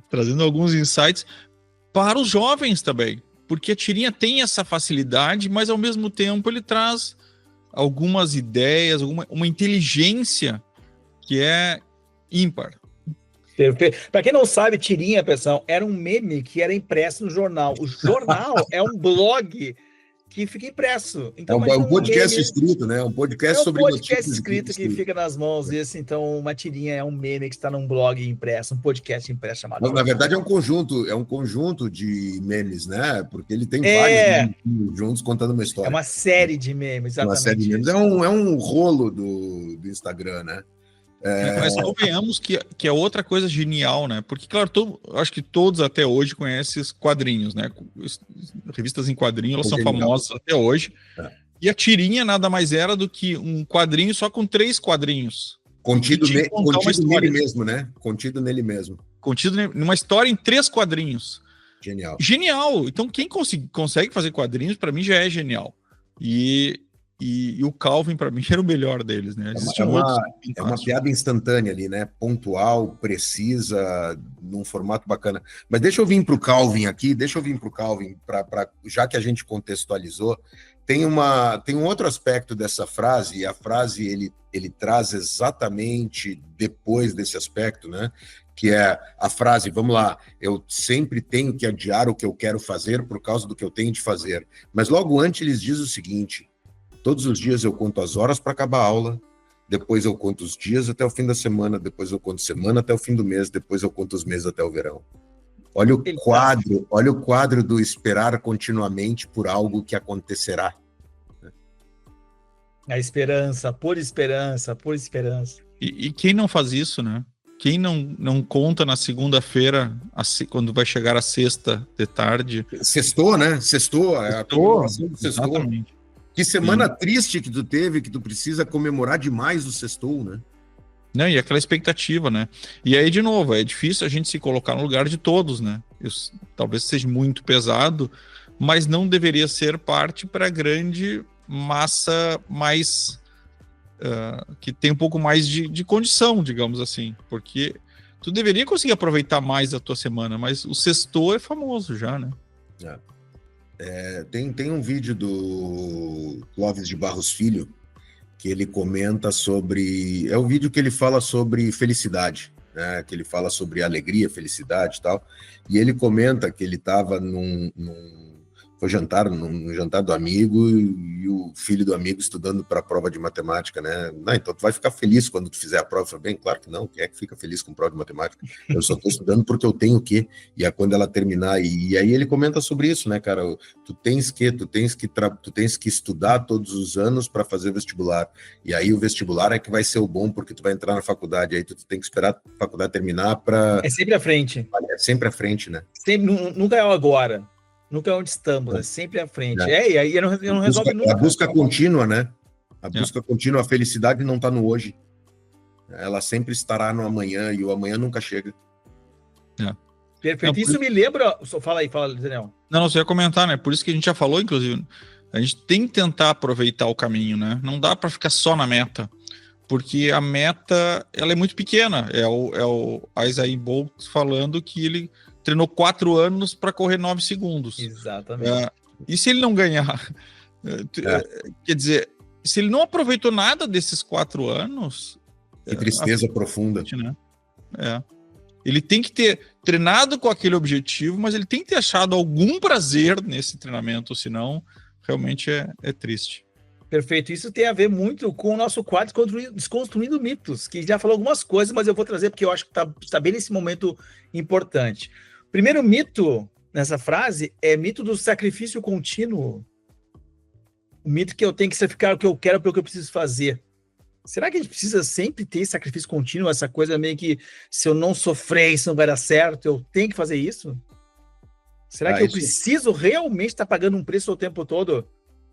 Trazendo alguns insights para os jovens também, porque a tirinha tem essa facilidade, mas ao mesmo tempo ele traz algumas ideias, uma inteligência que é ímpar. Perfeito. Para quem não sabe, tirinha, pessoal, era um meme que era impresso no jornal. O jornal é um blog que fica impresso. Então, é um podcast escrito, né? Um podcast sobre notícias. É um podcast escrito que fica nas mãos. Esse, então, uma tirinha é um meme que está num blog impresso, um podcast impresso chamado... Na verdade, é um conjunto de memes, né? Porque ele tem vários memes juntos contando uma história. É uma série de memes, exatamente. Uma série de memes. É um rolo do Instagram, né? Mas convenhamos que é outra coisa genial, né? Porque, claro, acho que todos até hoje conhecem esses quadrinhos, né? Revistas em quadrinhos, elas são famosas até hoje. E a tirinha nada mais era do que um quadrinho só com 3 quadrinhos. Contido nele mesmo, né? Contido nele mesmo. Contido numa história em 3 quadrinhos. Genial. Genial! Então quem consegue fazer quadrinhos, para mim, já é genial. E o Calvin, para mim, era o melhor deles, né? É uma piada instantânea ali, né? Pontual, precisa, num formato bacana. Mas deixa eu vir para o Calvin aqui, já que a gente contextualizou, tem um outro aspecto dessa frase, e a frase ele traz exatamente depois desse aspecto, né? Que é a frase, vamos lá, eu sempre tenho que adiar o que eu quero fazer por causa do que eu tenho de fazer. Mas logo antes eles dizem o seguinte: todos os dias eu conto as horas para acabar a aula, depois eu conto os dias até o fim da semana, depois eu conto semana até o fim do mês, depois eu conto os meses até o verão. Olha o quadro do esperar continuamente por algo que acontecerá. A esperança, por esperança, por esperança. E quem não faz isso, né? Quem não conta na segunda-feira, quando vai chegar a sexta de tarde? Sextou, né? Sextou. A comemoração do sextou. Exatamente. Que semana triste que tu teve, que tu precisa comemorar demais o sextou, né? Não, e aquela expectativa, né? E aí, de novo, é difícil a gente se colocar no lugar de todos, né? Talvez seja muito pesado, mas não deveria ser parte para a grande massa mais... que tem um pouco mais de condição, digamos assim. Porque tu deveria conseguir aproveitar mais a tua semana, mas o sextou é famoso já, né? Tem um vídeo do Clóvis de Barros Filho que ele comenta sobre... É o vídeo que ele fala sobre felicidade, né? Que ele fala sobre alegria, felicidade e tal. E ele comenta que ele estava num jantar do amigo e o filho do amigo estudando para a prova de matemática, né? Não, então tu vai ficar feliz quando tu fizer a prova. Eu falei, bem, claro que não, quem é que fica feliz com prova de matemática? Eu só estou estudando porque eu tenho que, e é quando ela terminar. E aí ele comenta sobre isso, né, cara? Tu tens que estudar todos os anos para fazer vestibular. E aí o vestibular é que vai ser o bom, porque tu vai entrar na faculdade. Aí tu tem que esperar a faculdade terminar para... É sempre à frente. É sempre à frente, né? Nunca é o agora. Nunca é onde estamos, é sempre à frente. E aí não resolve nunca. A busca contínua, né? A busca contínua, a felicidade não está no hoje. Ela sempre estará no amanhã, e o amanhã nunca chega. Perfeito. Isso me lembra... Fala, Daniel. Não, você ia comentar, né? Por isso que a gente já falou, inclusive, a gente tem que tentar aproveitar o caminho, né? Não dá para ficar só na meta, porque a meta, ela é muito pequena. É o Usain Bolt falando que ele treinou 4 anos para correr 9 segundos. Exatamente. E se ele não ganhar? Quer dizer, se ele não aproveitou nada desses 4 anos... Que tristeza profunda. Né? Ele tem que ter treinado com aquele objetivo, mas ele tem que ter achado algum prazer nesse treinamento, senão realmente é triste. Perfeito. Isso tem a ver muito com o nosso quadro Desconstruindo Mitos, que já falou algumas coisas, mas eu vou trazer porque eu acho que está bem nesse momento importante. Primeiro mito nessa frase é mito do sacrifício contínuo. O mito que eu tenho que sacrificar o que eu quero pelo que eu preciso fazer. Será que a gente precisa sempre ter sacrifício contínuo? Essa coisa meio que, se eu não sofrer, isso não vai dar certo, eu tenho que fazer isso? Será que eu preciso realmente estar pagando um preço o tempo todo?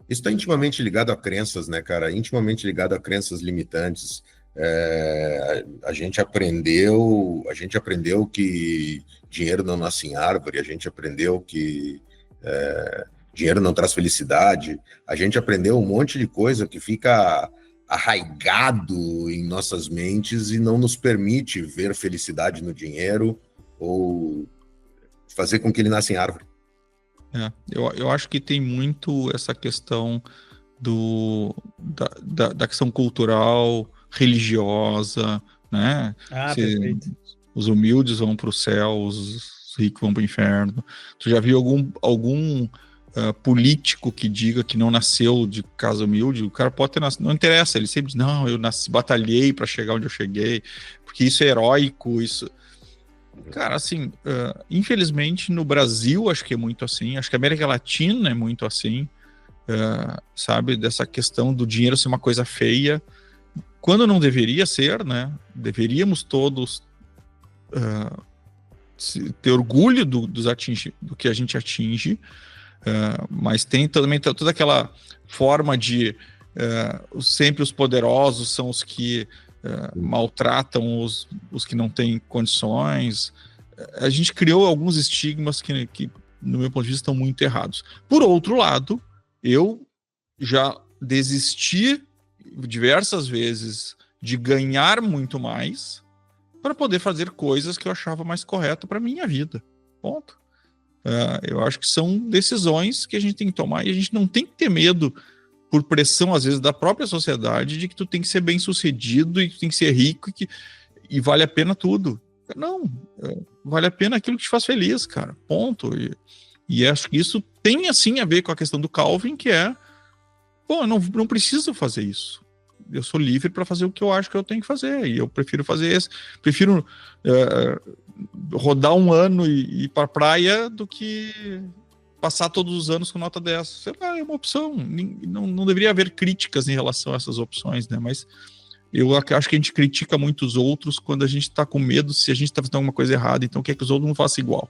Isso está intimamente ligado a crenças, né, cara? Intimamente ligado a crenças limitantes. A gente aprendeu que dinheiro não nasce em árvore, a gente aprendeu que dinheiro não traz felicidade, a gente aprendeu um monte de coisa que fica arraigado em nossas mentes e não nos permite ver felicidade no dinheiro ou fazer com que ele nasça em árvore. Eu acho que tem muito essa questão da questão cultural, religiosa, né? Perfeito. Os humildes vão para o céu, os ricos vão para o inferno. Tu já viu algum político que diga que não nasceu de casa humilde? O cara pode ter nascido, não interessa, ele sempre diz, não, eu batalhei para chegar onde eu cheguei, porque isso é heróico, isso... Cara, assim, infelizmente no Brasil acho que é muito assim, acho que a América Latina é muito assim, sabe, dessa questão do dinheiro ser uma coisa feia, quando não deveria ser, né? Deveríamos todos ter orgulho do que a gente atinge, Mas tem também toda aquela forma de sempre os poderosos são os que maltratam os que não têm condições. A gente criou alguns estigmas que, no meu ponto de vista, estão muito errados. Por outro lado, eu já desisti diversas vezes de ganhar muito mais para poder fazer coisas que eu achava mais corretas para minha vida. Ponto. Eu acho que são decisões que a gente tem que tomar e a gente não tem que ter medo por pressão, às vezes, da própria sociedade de que tu tem que ser bem sucedido e que tu tem que ser rico e vale a pena tudo. Não, vale a pena aquilo que te faz feliz, cara. Ponto. E acho que isso tem, assim, a ver com a questão do Calvin, que eu não preciso fazer isso. Eu sou livre para fazer o que eu acho que eu tenho que fazer. E eu prefiro fazer prefiro rodar um ano e ir para a praia do que passar todos os anos com nota 10. Sei lá, é uma opção. Não deveria haver críticas em relação a essas opções, né? Mas eu acho que a gente critica muito os outros quando a gente está com medo se a gente está fazendo alguma coisa errada, então quer que os outros não façam igual.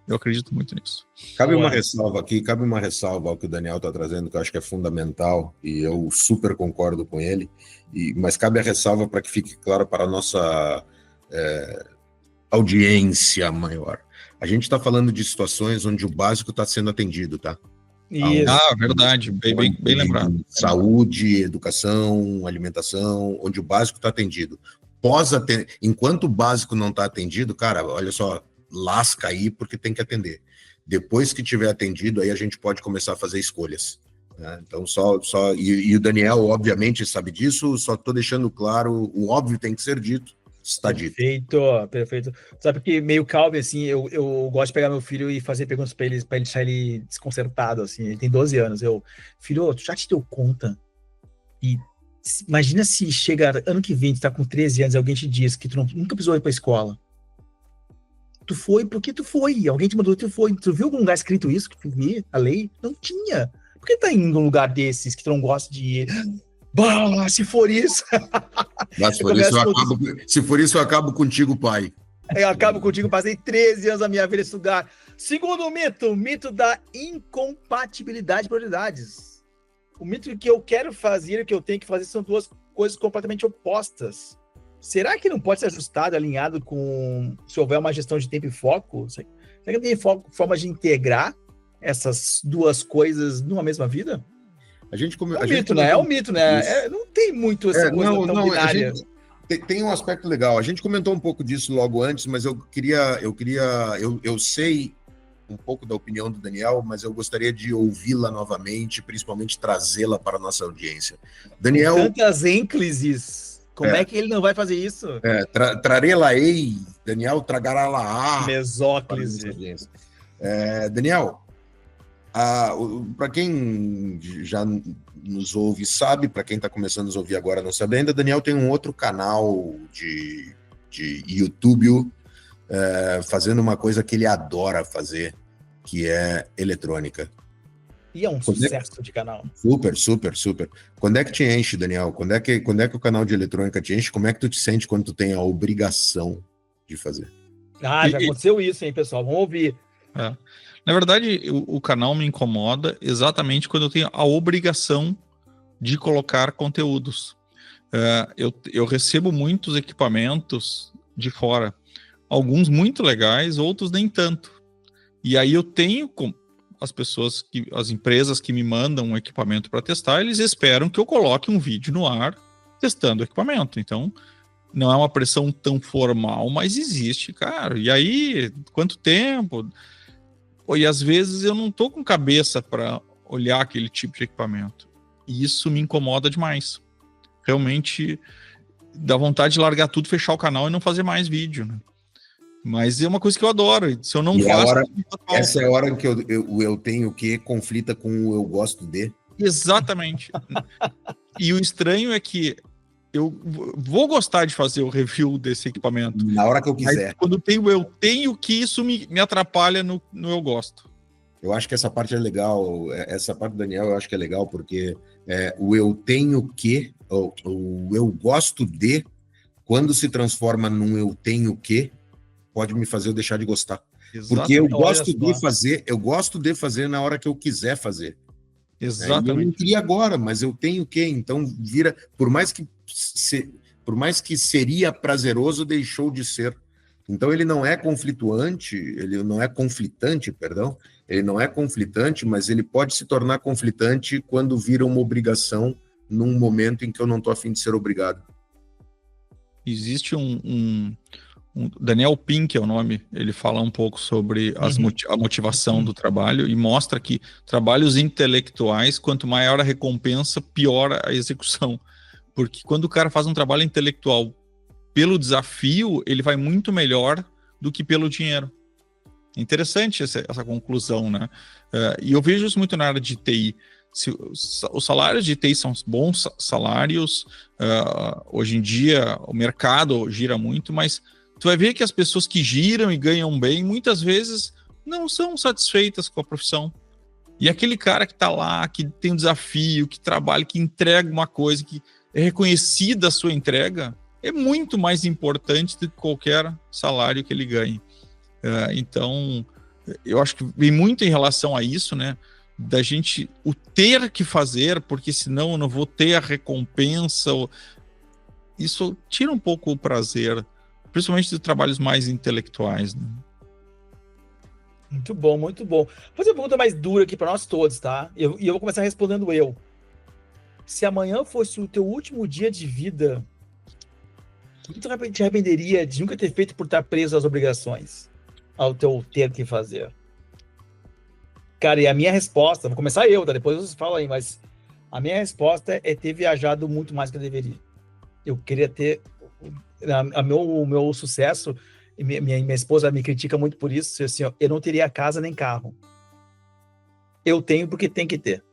Eu acredito muito nisso. Cabe uma ressalva ao que o Daniel está trazendo, que eu acho que é fundamental, e eu super concordo com ele, mas cabe a ressalva para que fique claro para a nossa audiência maior. A gente está falando de situações onde o básico está sendo atendido, tá? Isso. Verdade, bem lembrado. Saúde, educação, alimentação, onde o básico está atendido. Enquanto o básico não está atendido, cara, olha só, lasca aí porque tem que atender. Depois que tiver atendido, aí a gente pode começar a fazer escolhas. Né? Então, e o Daniel, obviamente, sabe disso, só estou deixando claro, o óbvio tem que ser dito. Está dito. Perfeito. Sabe que meio Calvin, assim, eu gosto de pegar meu filho e fazer perguntas para ele deixar ele desconcertado, assim. Ele tem 12 anos. Filho, tu já te deu conta? E imagina se chega ano que vem, tu tá com 13 anos e alguém te diz que tu nunca precisou ir pra escola. Tu foi porque tu foi. Alguém te mandou, tu foi. Tu viu algum lugar escrito isso que tu viu? A lei? Não tinha. Por que tá indo num lugar desses que tu não gosta de ir? Bah, se for isso. Mas se for isso, eu acabo contigo, pai. Eu acabo contigo, passei 13 anos da minha vida nesse lugar. Segundo mito, o mito da incompatibilidade de prioridades. O mito que eu quero fazer e o que eu tenho que fazer são duas coisas completamente opostas. Será que não pode ser ajustado, alinhado com se houver uma gestão de tempo e foco? Será que não tem forma de integrar essas duas coisas numa mesma vida? É um mito, né? Não tem muito essa coisa tão binária. Tem um aspecto legal. A gente comentou um pouco disso logo antes, mas eu sei um pouco da opinião do Daniel, mas eu gostaria de ouvi-la novamente, principalmente trazê-la para a nossa audiência. Daniel... Com tantas ênclises, como é que ele não vai fazer isso? Trarei-la-ei, Daniel tragará-la-á. Mesóclise. Daniel, para quem já nos ouve sabe, para quem está começando a nos ouvir agora não sabe ainda, Daniel tem um outro canal de YouTube fazendo uma coisa que ele adora fazer, que é eletrônica. E é um sucesso de canal. Super. Quando é que te enche, Daniel? Quando é que o canal de eletrônica te enche? Como é que tu te sente quando tu tem a obrigação de fazer? Já aconteceu isso, hein, pessoal? Vamos ouvir. Na verdade, o canal me incomoda exatamente quando eu tenho a obrigação de colocar conteúdos. Eu recebo muitos equipamentos de fora, alguns muito legais, outros nem tanto. E aí eu tenho as empresas que me mandam um equipamento para testar, eles esperam que eu coloque um vídeo no ar testando o equipamento. Então, não é uma pressão tão formal, mas existe, cara. E aí, quanto tempo? E às vezes eu não tô com cabeça para olhar aquele tipo de equipamento. E isso me incomoda demais. Realmente dá vontade de largar tudo, fechar o canal e não fazer mais vídeo, né? Mas é uma coisa que eu adoro. Se eu não faço... Essa é a hora que eu tenho que conflita com o eu gosto de. Exatamente. E o estranho é que eu vou gostar de fazer o review desse equipamento. Na hora que eu quiser. Mas quando eu tenho que isso me atrapalha no eu gosto. Eu acho que essa parte é legal. Essa parte do Daniel eu acho que é legal, porque o eu tenho que, o eu gosto de, quando se transforma num eu tenho que, pode me fazer eu deixar de gostar. Porque eu gosto de fazer na hora que eu quiser fazer. Exatamente. Eu não queria agora, mas eu tenho que, então vira, por mais que seria prazeroso, deixou de ser. Então ele não é conflitante, ele não é conflitante, mas ele pode se tornar conflitante quando vira uma obrigação num momento em que eu não estou a fim de ser obrigado. Existe um Daniel Pink é o nome, ele fala um pouco sobre a motivação do trabalho e mostra que trabalhos intelectuais, quanto maior a recompensa, pior a execução. Porque quando o cara faz um trabalho intelectual pelo desafio, ele vai muito melhor do que pelo dinheiro. Interessante essa conclusão, né? E eu vejo isso muito na área de TI. Os salários de TI são bons salários, hoje em dia o mercado gira muito, mas tu vai ver que as pessoas que giram e ganham bem, muitas vezes não são satisfeitas com a profissão. E aquele cara que está lá, que tem um desafio, que trabalha, que entrega uma coisa, que é reconhecida a sua entrega, é muito mais importante do que qualquer salário que ele ganhe. Então, eu acho que vem muito em relação a isso, né? Da gente, o ter que fazer, porque senão eu não vou ter a recompensa. Isso tira um pouco o prazer, principalmente de trabalhos mais intelectuais, né? Muito bom, muito bom. Vou fazer uma pergunta mais dura aqui para nós todos, tá? E eu vou começar respondendo eu. Se amanhã fosse o teu último dia de vida, o que tu te arrependeria de nunca ter feito por estar preso às obrigações? Ao teu ter que fazer? Cara, e a minha resposta, vou começar eu, tá? Depois vocês falam aí, mas a minha resposta é ter viajado muito mais do que eu deveria. Eu queria ter... O meu sucesso, minha esposa me critica muito por isso, assim, ó, eu não teria casa nem carro. Eu tenho porque tem que ter.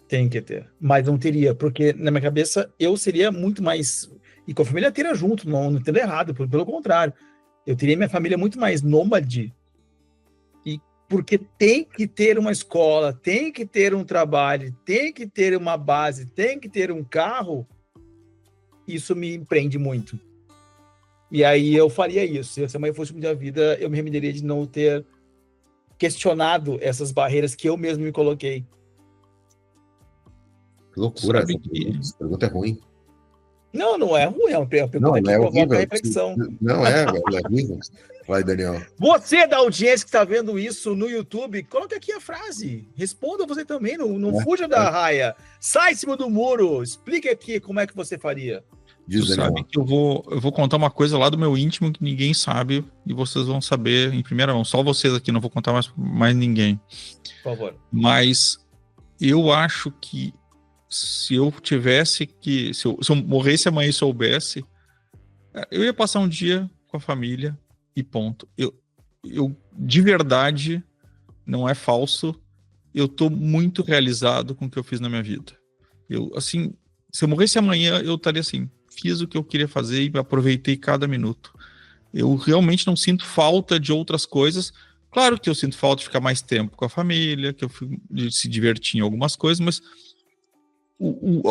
Tem que ter. Mas não teria, porque na minha cabeça eu seria muito mais... E com a família inteira junto, não entendo errado, pelo contrário. Eu teria minha família muito mais nômade. E porque tem que ter uma escola, tem que ter um trabalho, tem que ter uma base, tem que ter um carro... Isso me empreende muito. E aí eu faria isso. Se amanhã fosse minha vida, eu me arrependeria de não ter questionado essas barreiras que eu mesmo me coloquei. Que loucura, essa pergunta é ruim. Não é ruim, é uma pergunta que provoca reflexão. Não é horrível. Vai, Daniel. Você da audiência que está vendo isso no YouTube, coloca aqui a frase. Responda você também, não fuja da raia. Sai em cima do muro, explique aqui como é que você faria. Tu sabe que eu vou contar uma coisa lá do meu íntimo que ninguém sabe e vocês vão saber em primeira mão. Só vocês aqui, não vou contar mais ninguém. Por favor. Mas eu acho que se eu tivesse que... Se eu morresse amanhã e soubesse, eu ia passar um dia com a família e ponto. Eu de verdade, não é falso, eu tô muito realizado com o que eu fiz na minha vida. Assim, se eu morresse amanhã, eu estaria assim... Fiz o que eu queria fazer e aproveitei cada minuto. Eu realmente não sinto falta de outras coisas. Claro que eu sinto falta de ficar mais tempo com a família, de se divertir em algumas coisas, mas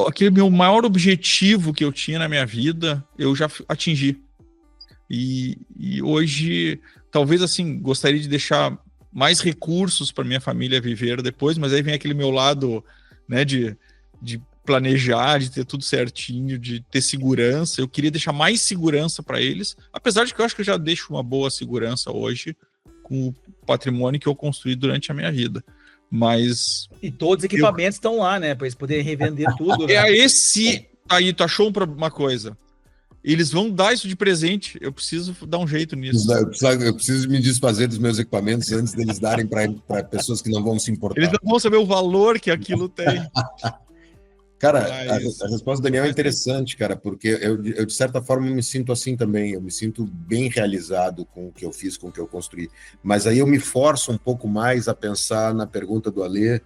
aquele meu maior objetivo que eu tinha na minha vida, eu já atingi. E hoje, talvez assim, gostaria de deixar mais recursos para minha família viver depois, mas aí vem aquele meu lado, né, de planejar, de ter tudo certinho, de ter segurança. Eu queria deixar mais segurança para eles, apesar de que eu acho que eu já deixo uma boa segurança hoje com o patrimônio que eu construí durante a minha vida. Mas... E todos os equipamentos estão lá, né? Para eles poderem revender tudo. Né? Aí, tu achou uma coisa. Eles vão dar isso de presente. Eu preciso dar um jeito nisso. Eu preciso me desfazer dos meus equipamentos antes deles darem para pessoas que não vão se importar. Eles não vão saber o valor que aquilo tem. Cara, a resposta do Daniel é interessante, cara, porque eu, de certa forma, me sinto assim também. Eu me sinto bem realizado com o que eu fiz, com o que eu construí. Mas aí eu me forço um pouco mais a pensar na pergunta do Alê.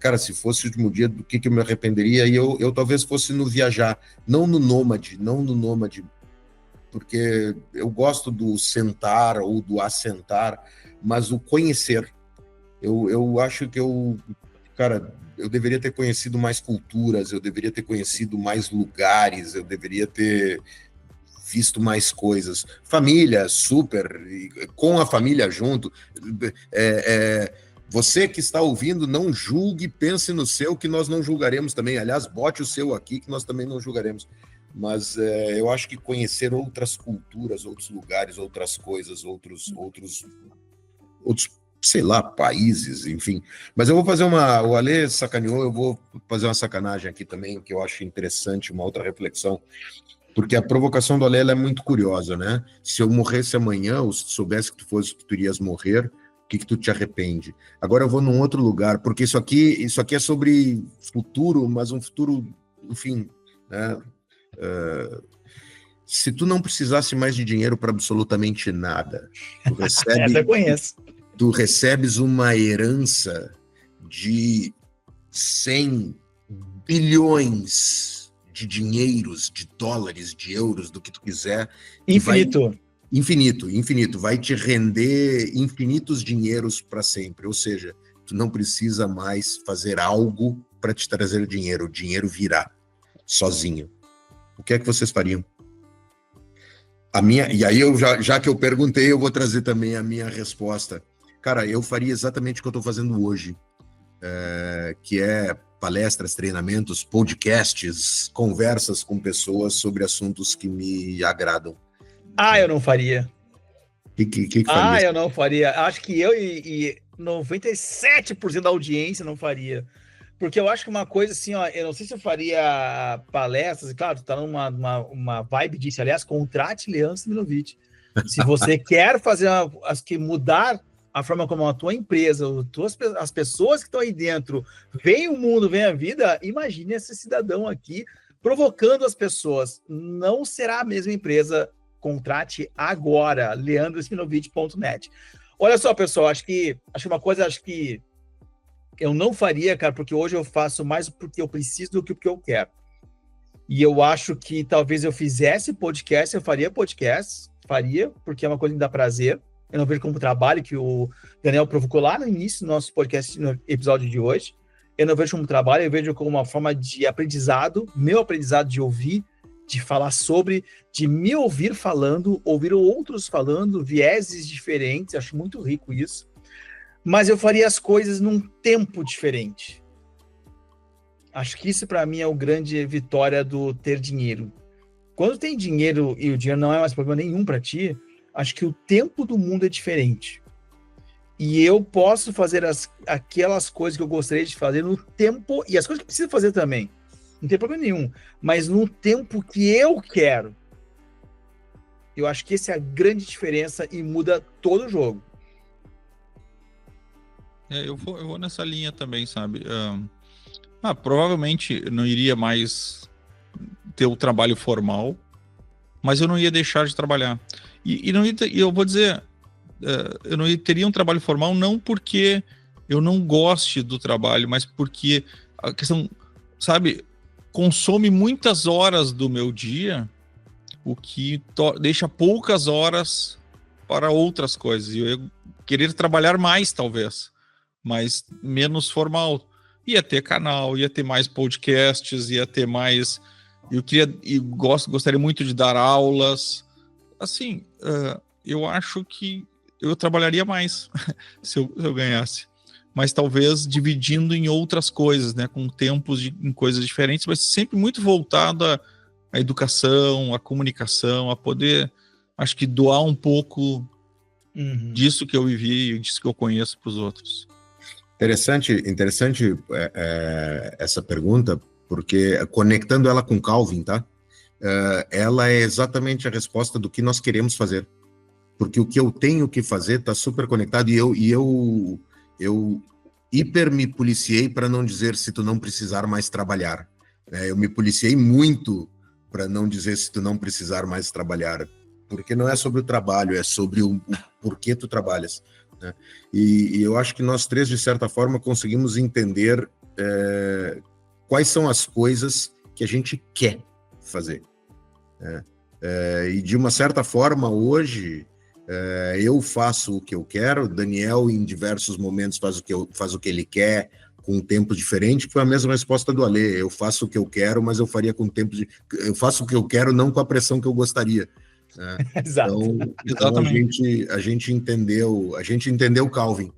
Cara, se fosse o último dia, do que eu me arrependeria? E eu talvez fosse no viajar, não no nômade, porque eu gosto do sentar ou do assentar, mas o conhecer. Eu acho que cara... Eu deveria ter conhecido mais culturas, eu deveria ter conhecido mais lugares, eu deveria ter visto mais coisas. Família, super, com a família junto. Você que está ouvindo, não julgue, pense no seu, que nós não julgaremos também. Aliás, bote o seu aqui, que nós também não julgaremos. Mas eu acho que conhecer outras culturas, outros lugares, outras coisas, outros, sei lá, países, enfim. Mas eu vou fazer o Ale sacaneou, eu vou fazer uma sacanagem aqui também, que eu acho interessante, uma outra reflexão, porque a provocação do Ale ela é muito curiosa, né? Se eu morresse amanhã, ou se tu soubesse que tu irias morrer, o que tu te arrepende? Agora eu vou num outro lugar, porque isso aqui é sobre futuro, mas um futuro, enfim, né? Se tu não precisasse mais de dinheiro para absolutamente nada, tu recebes uma herança de 100 bilhões de dinheiros, de dólares, de euros, do que tu quiser. Infinito. Vai te render infinitos dinheiros para sempre. Ou seja, tu não precisa mais fazer algo para te trazer dinheiro. O dinheiro virá sozinho. O que é que vocês fariam? E aí, já que eu perguntei, eu vou trazer também a minha resposta. Cara, eu faria exatamente o que eu estou fazendo hoje, que é palestras, treinamentos, podcasts, conversas com pessoas sobre assuntos que me agradam. Eu não faria. Que faria? Eu não faria. Acho que eu e 97% da audiência não faria. Porque eu acho que uma coisa assim, ó, eu não sei se eu faria palestras, e claro, tu tá numa vibe disso. Aliás, contrate Leandro Siminovich. Se você quer fazer mudar a forma como a tua empresa, as pessoas que estão aí dentro veem o mundo, veem a vida, imagine esse cidadão aqui provocando as pessoas. Não será a mesma empresa. Contrate agora, leandrosminovich.net. Olha só, pessoal, acho que eu não faria, cara, porque hoje eu faço mais porque eu preciso do que porque eu quero. E eu acho que talvez eu fizesse podcast, eu faria podcast, porque é uma coisa que me dá prazer. Eu não vejo como trabalho, que o Daniel provocou lá no início do nosso podcast, no episódio de hoje. Eu não vejo como trabalho, eu vejo como uma forma de aprendizado, meu aprendizado de ouvir, de falar sobre, de me ouvir falando, ouvir outros falando, vieses diferentes, acho muito rico isso. Mas eu faria as coisas num tempo diferente. Acho que isso, para mim, é o grande vitória do ter dinheiro. Quando tem dinheiro e o dinheiro não é mais problema nenhum para ti, acho que o tempo do mundo é diferente. E eu posso fazer aquelas coisas que eu gostaria de fazer no tempo, e as coisas que preciso fazer também. Não tem problema nenhum. Mas no tempo que eu quero. Eu acho que essa é a grande diferença e muda todo o jogo. Eu vou nessa linha também, sabe? Provavelmente eu não iria mais ter o trabalho formal, mas eu não ia deixar de trabalhar. E eu vou dizer, eu não teria um trabalho formal não porque eu não goste do trabalho, mas porque a questão, sabe, consome muitas horas do meu dia, o que deixa poucas horas para outras coisas. E eu ia querer trabalhar mais, talvez, mas menos formal. Ia ter canal, ia ter mais podcasts, ia ter mais... gostaria muito de dar aulas. Assim, eu acho que eu trabalharia mais se eu ganhasse. Mas talvez dividindo em outras coisas, né? Com tempos em coisas diferentes, mas sempre muito voltado à educação, à comunicação, a poder, acho que doar um pouco disso que eu vivi e disso que eu conheço para os outros. Interessante essa pergunta, porque conectando ela com Calvin, tá? Ela é exatamente a resposta do que nós queremos fazer. Porque o que eu tenho que fazer está super conectado, e eu hiper me policiei para não dizer se tu não precisar mais trabalhar. Eu me policiei muito para não dizer se tu não precisar mais trabalhar, porque não é sobre o trabalho, é sobre o porquê tu trabalhas. Né? E eu acho que nós três, de certa forma, conseguimos entender quais são as coisas que a gente quer fazer. E de uma certa forma, hoje, eu faço o que eu quero, Daniel, em diversos momentos, faz o que ele quer, com tempos diferentes, que foi a mesma resposta do Alê. Eu faço o que eu quero, mas eu faria com tempos de... Eu faço o que eu quero, não com a pressão que eu gostaria. Né? Exato. Então a gente entendeu o Calvin.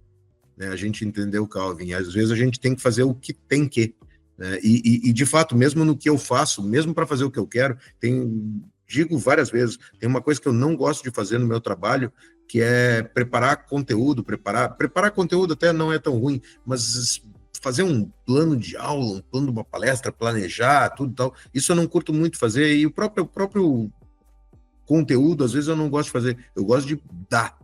Né? A gente entendeu o Calvin. E às vezes a gente tem que fazer o que tem que. Né? E de fato, mesmo no que eu faço, mesmo para fazer o que eu quero, digo várias vezes, tem uma coisa que eu não gosto de fazer no meu trabalho, que é preparar conteúdo. Preparar conteúdo até não é tão ruim, mas fazer um plano de aula, um plano de uma palestra, planejar, tudo e tal, isso eu não curto muito fazer, e o próprio conteúdo, às vezes eu não gosto de fazer, eu gosto de dar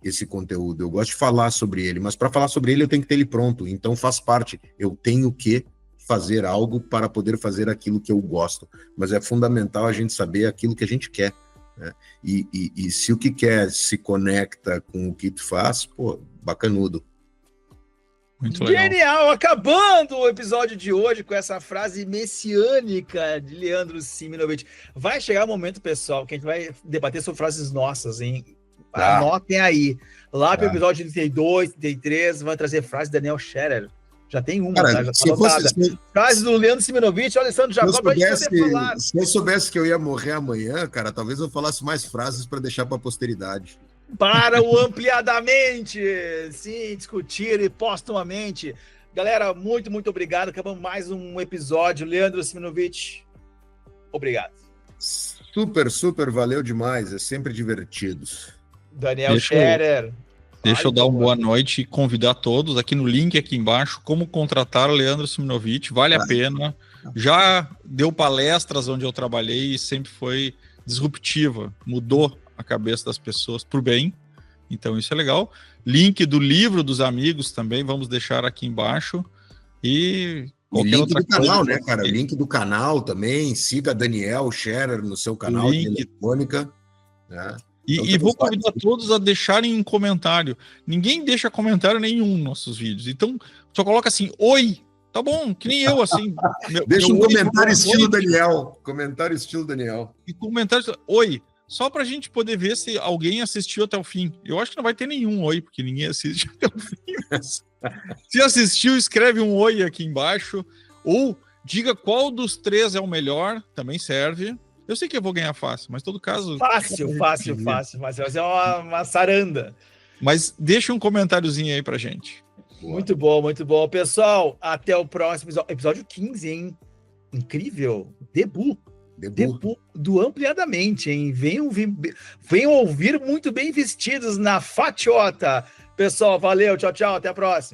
esse conteúdo, eu gosto de falar sobre ele, mas para falar sobre ele eu tenho que ter ele pronto, então faz parte, eu tenho que fazer algo para poder fazer aquilo que eu gosto, mas é fundamental a gente saber aquilo que a gente quer, né? E se o que quer se conecta com o que tu faz, pô, bacanudo. Muito legal. Genial! Acabando o episódio de hoje com essa frase messiânica de Leandro Siminovich. Vai chegar o momento, pessoal, que a gente vai debater sobre frases nossas, hein? Anotem aí. Lá para o episódio 32, 33, vai trazer frase de Daniel Scherer. Já tem uma, cara, tá? Já tá anotada. Frase do Leandro Siminovich, Alessandro Jacob, pra gente poder falar. Se eu soubesse que eu ia morrer amanhã, cara, talvez eu falasse mais frases para deixar para a posteridade. Para o ampliadamente, sim, discutir e postumamente. Galera, muito obrigado. Acabamos mais um episódio. Leandro Siminovich, obrigado. Super, valeu demais. É sempre divertido. Daniel Scherer. Deixa eu dar uma boa noite e convidar todos aqui no link aqui embaixo, como contratar o Leandro Siminovich, vale a pena. Já deu palestras onde eu trabalhei e sempre foi disruptiva, mudou a cabeça das pessoas por bem, então isso é legal. Link do livro dos amigos também, vamos deixar aqui embaixo. E qualquer link do canal, coisa, né, cara? Link do canal também, siga Daniel Scherer no seu canal de eletrônica, né? E vou convidar todos a deixarem um comentário. Ninguém deixa comentário nenhum nos nossos vídeos. Então, só coloca assim, oi. Tá bom, que nem eu, assim. Deixa um comentário estilo Daniel. Comentário estilo Daniel. E comentário, oi. Só pra gente poder ver se alguém assistiu até o fim. Eu acho que não vai ter nenhum oi, porque ninguém assiste até o fim. Se assistiu, escreve um oi aqui embaixo. Ou diga qual dos três é o melhor, também serve. Eu sei que eu vou ganhar fácil, mas em todo caso... Fácil. Vai ser uma saranda. Mas deixa um comentáriozinho aí pra gente. Boa. Muito bom. Pessoal, até o próximo episódio 15, hein? Incrível. Debut do Ampliadamente, hein? Venham ouvir muito bem vestidos na Fatiota. Pessoal, valeu, tchau, até a próxima.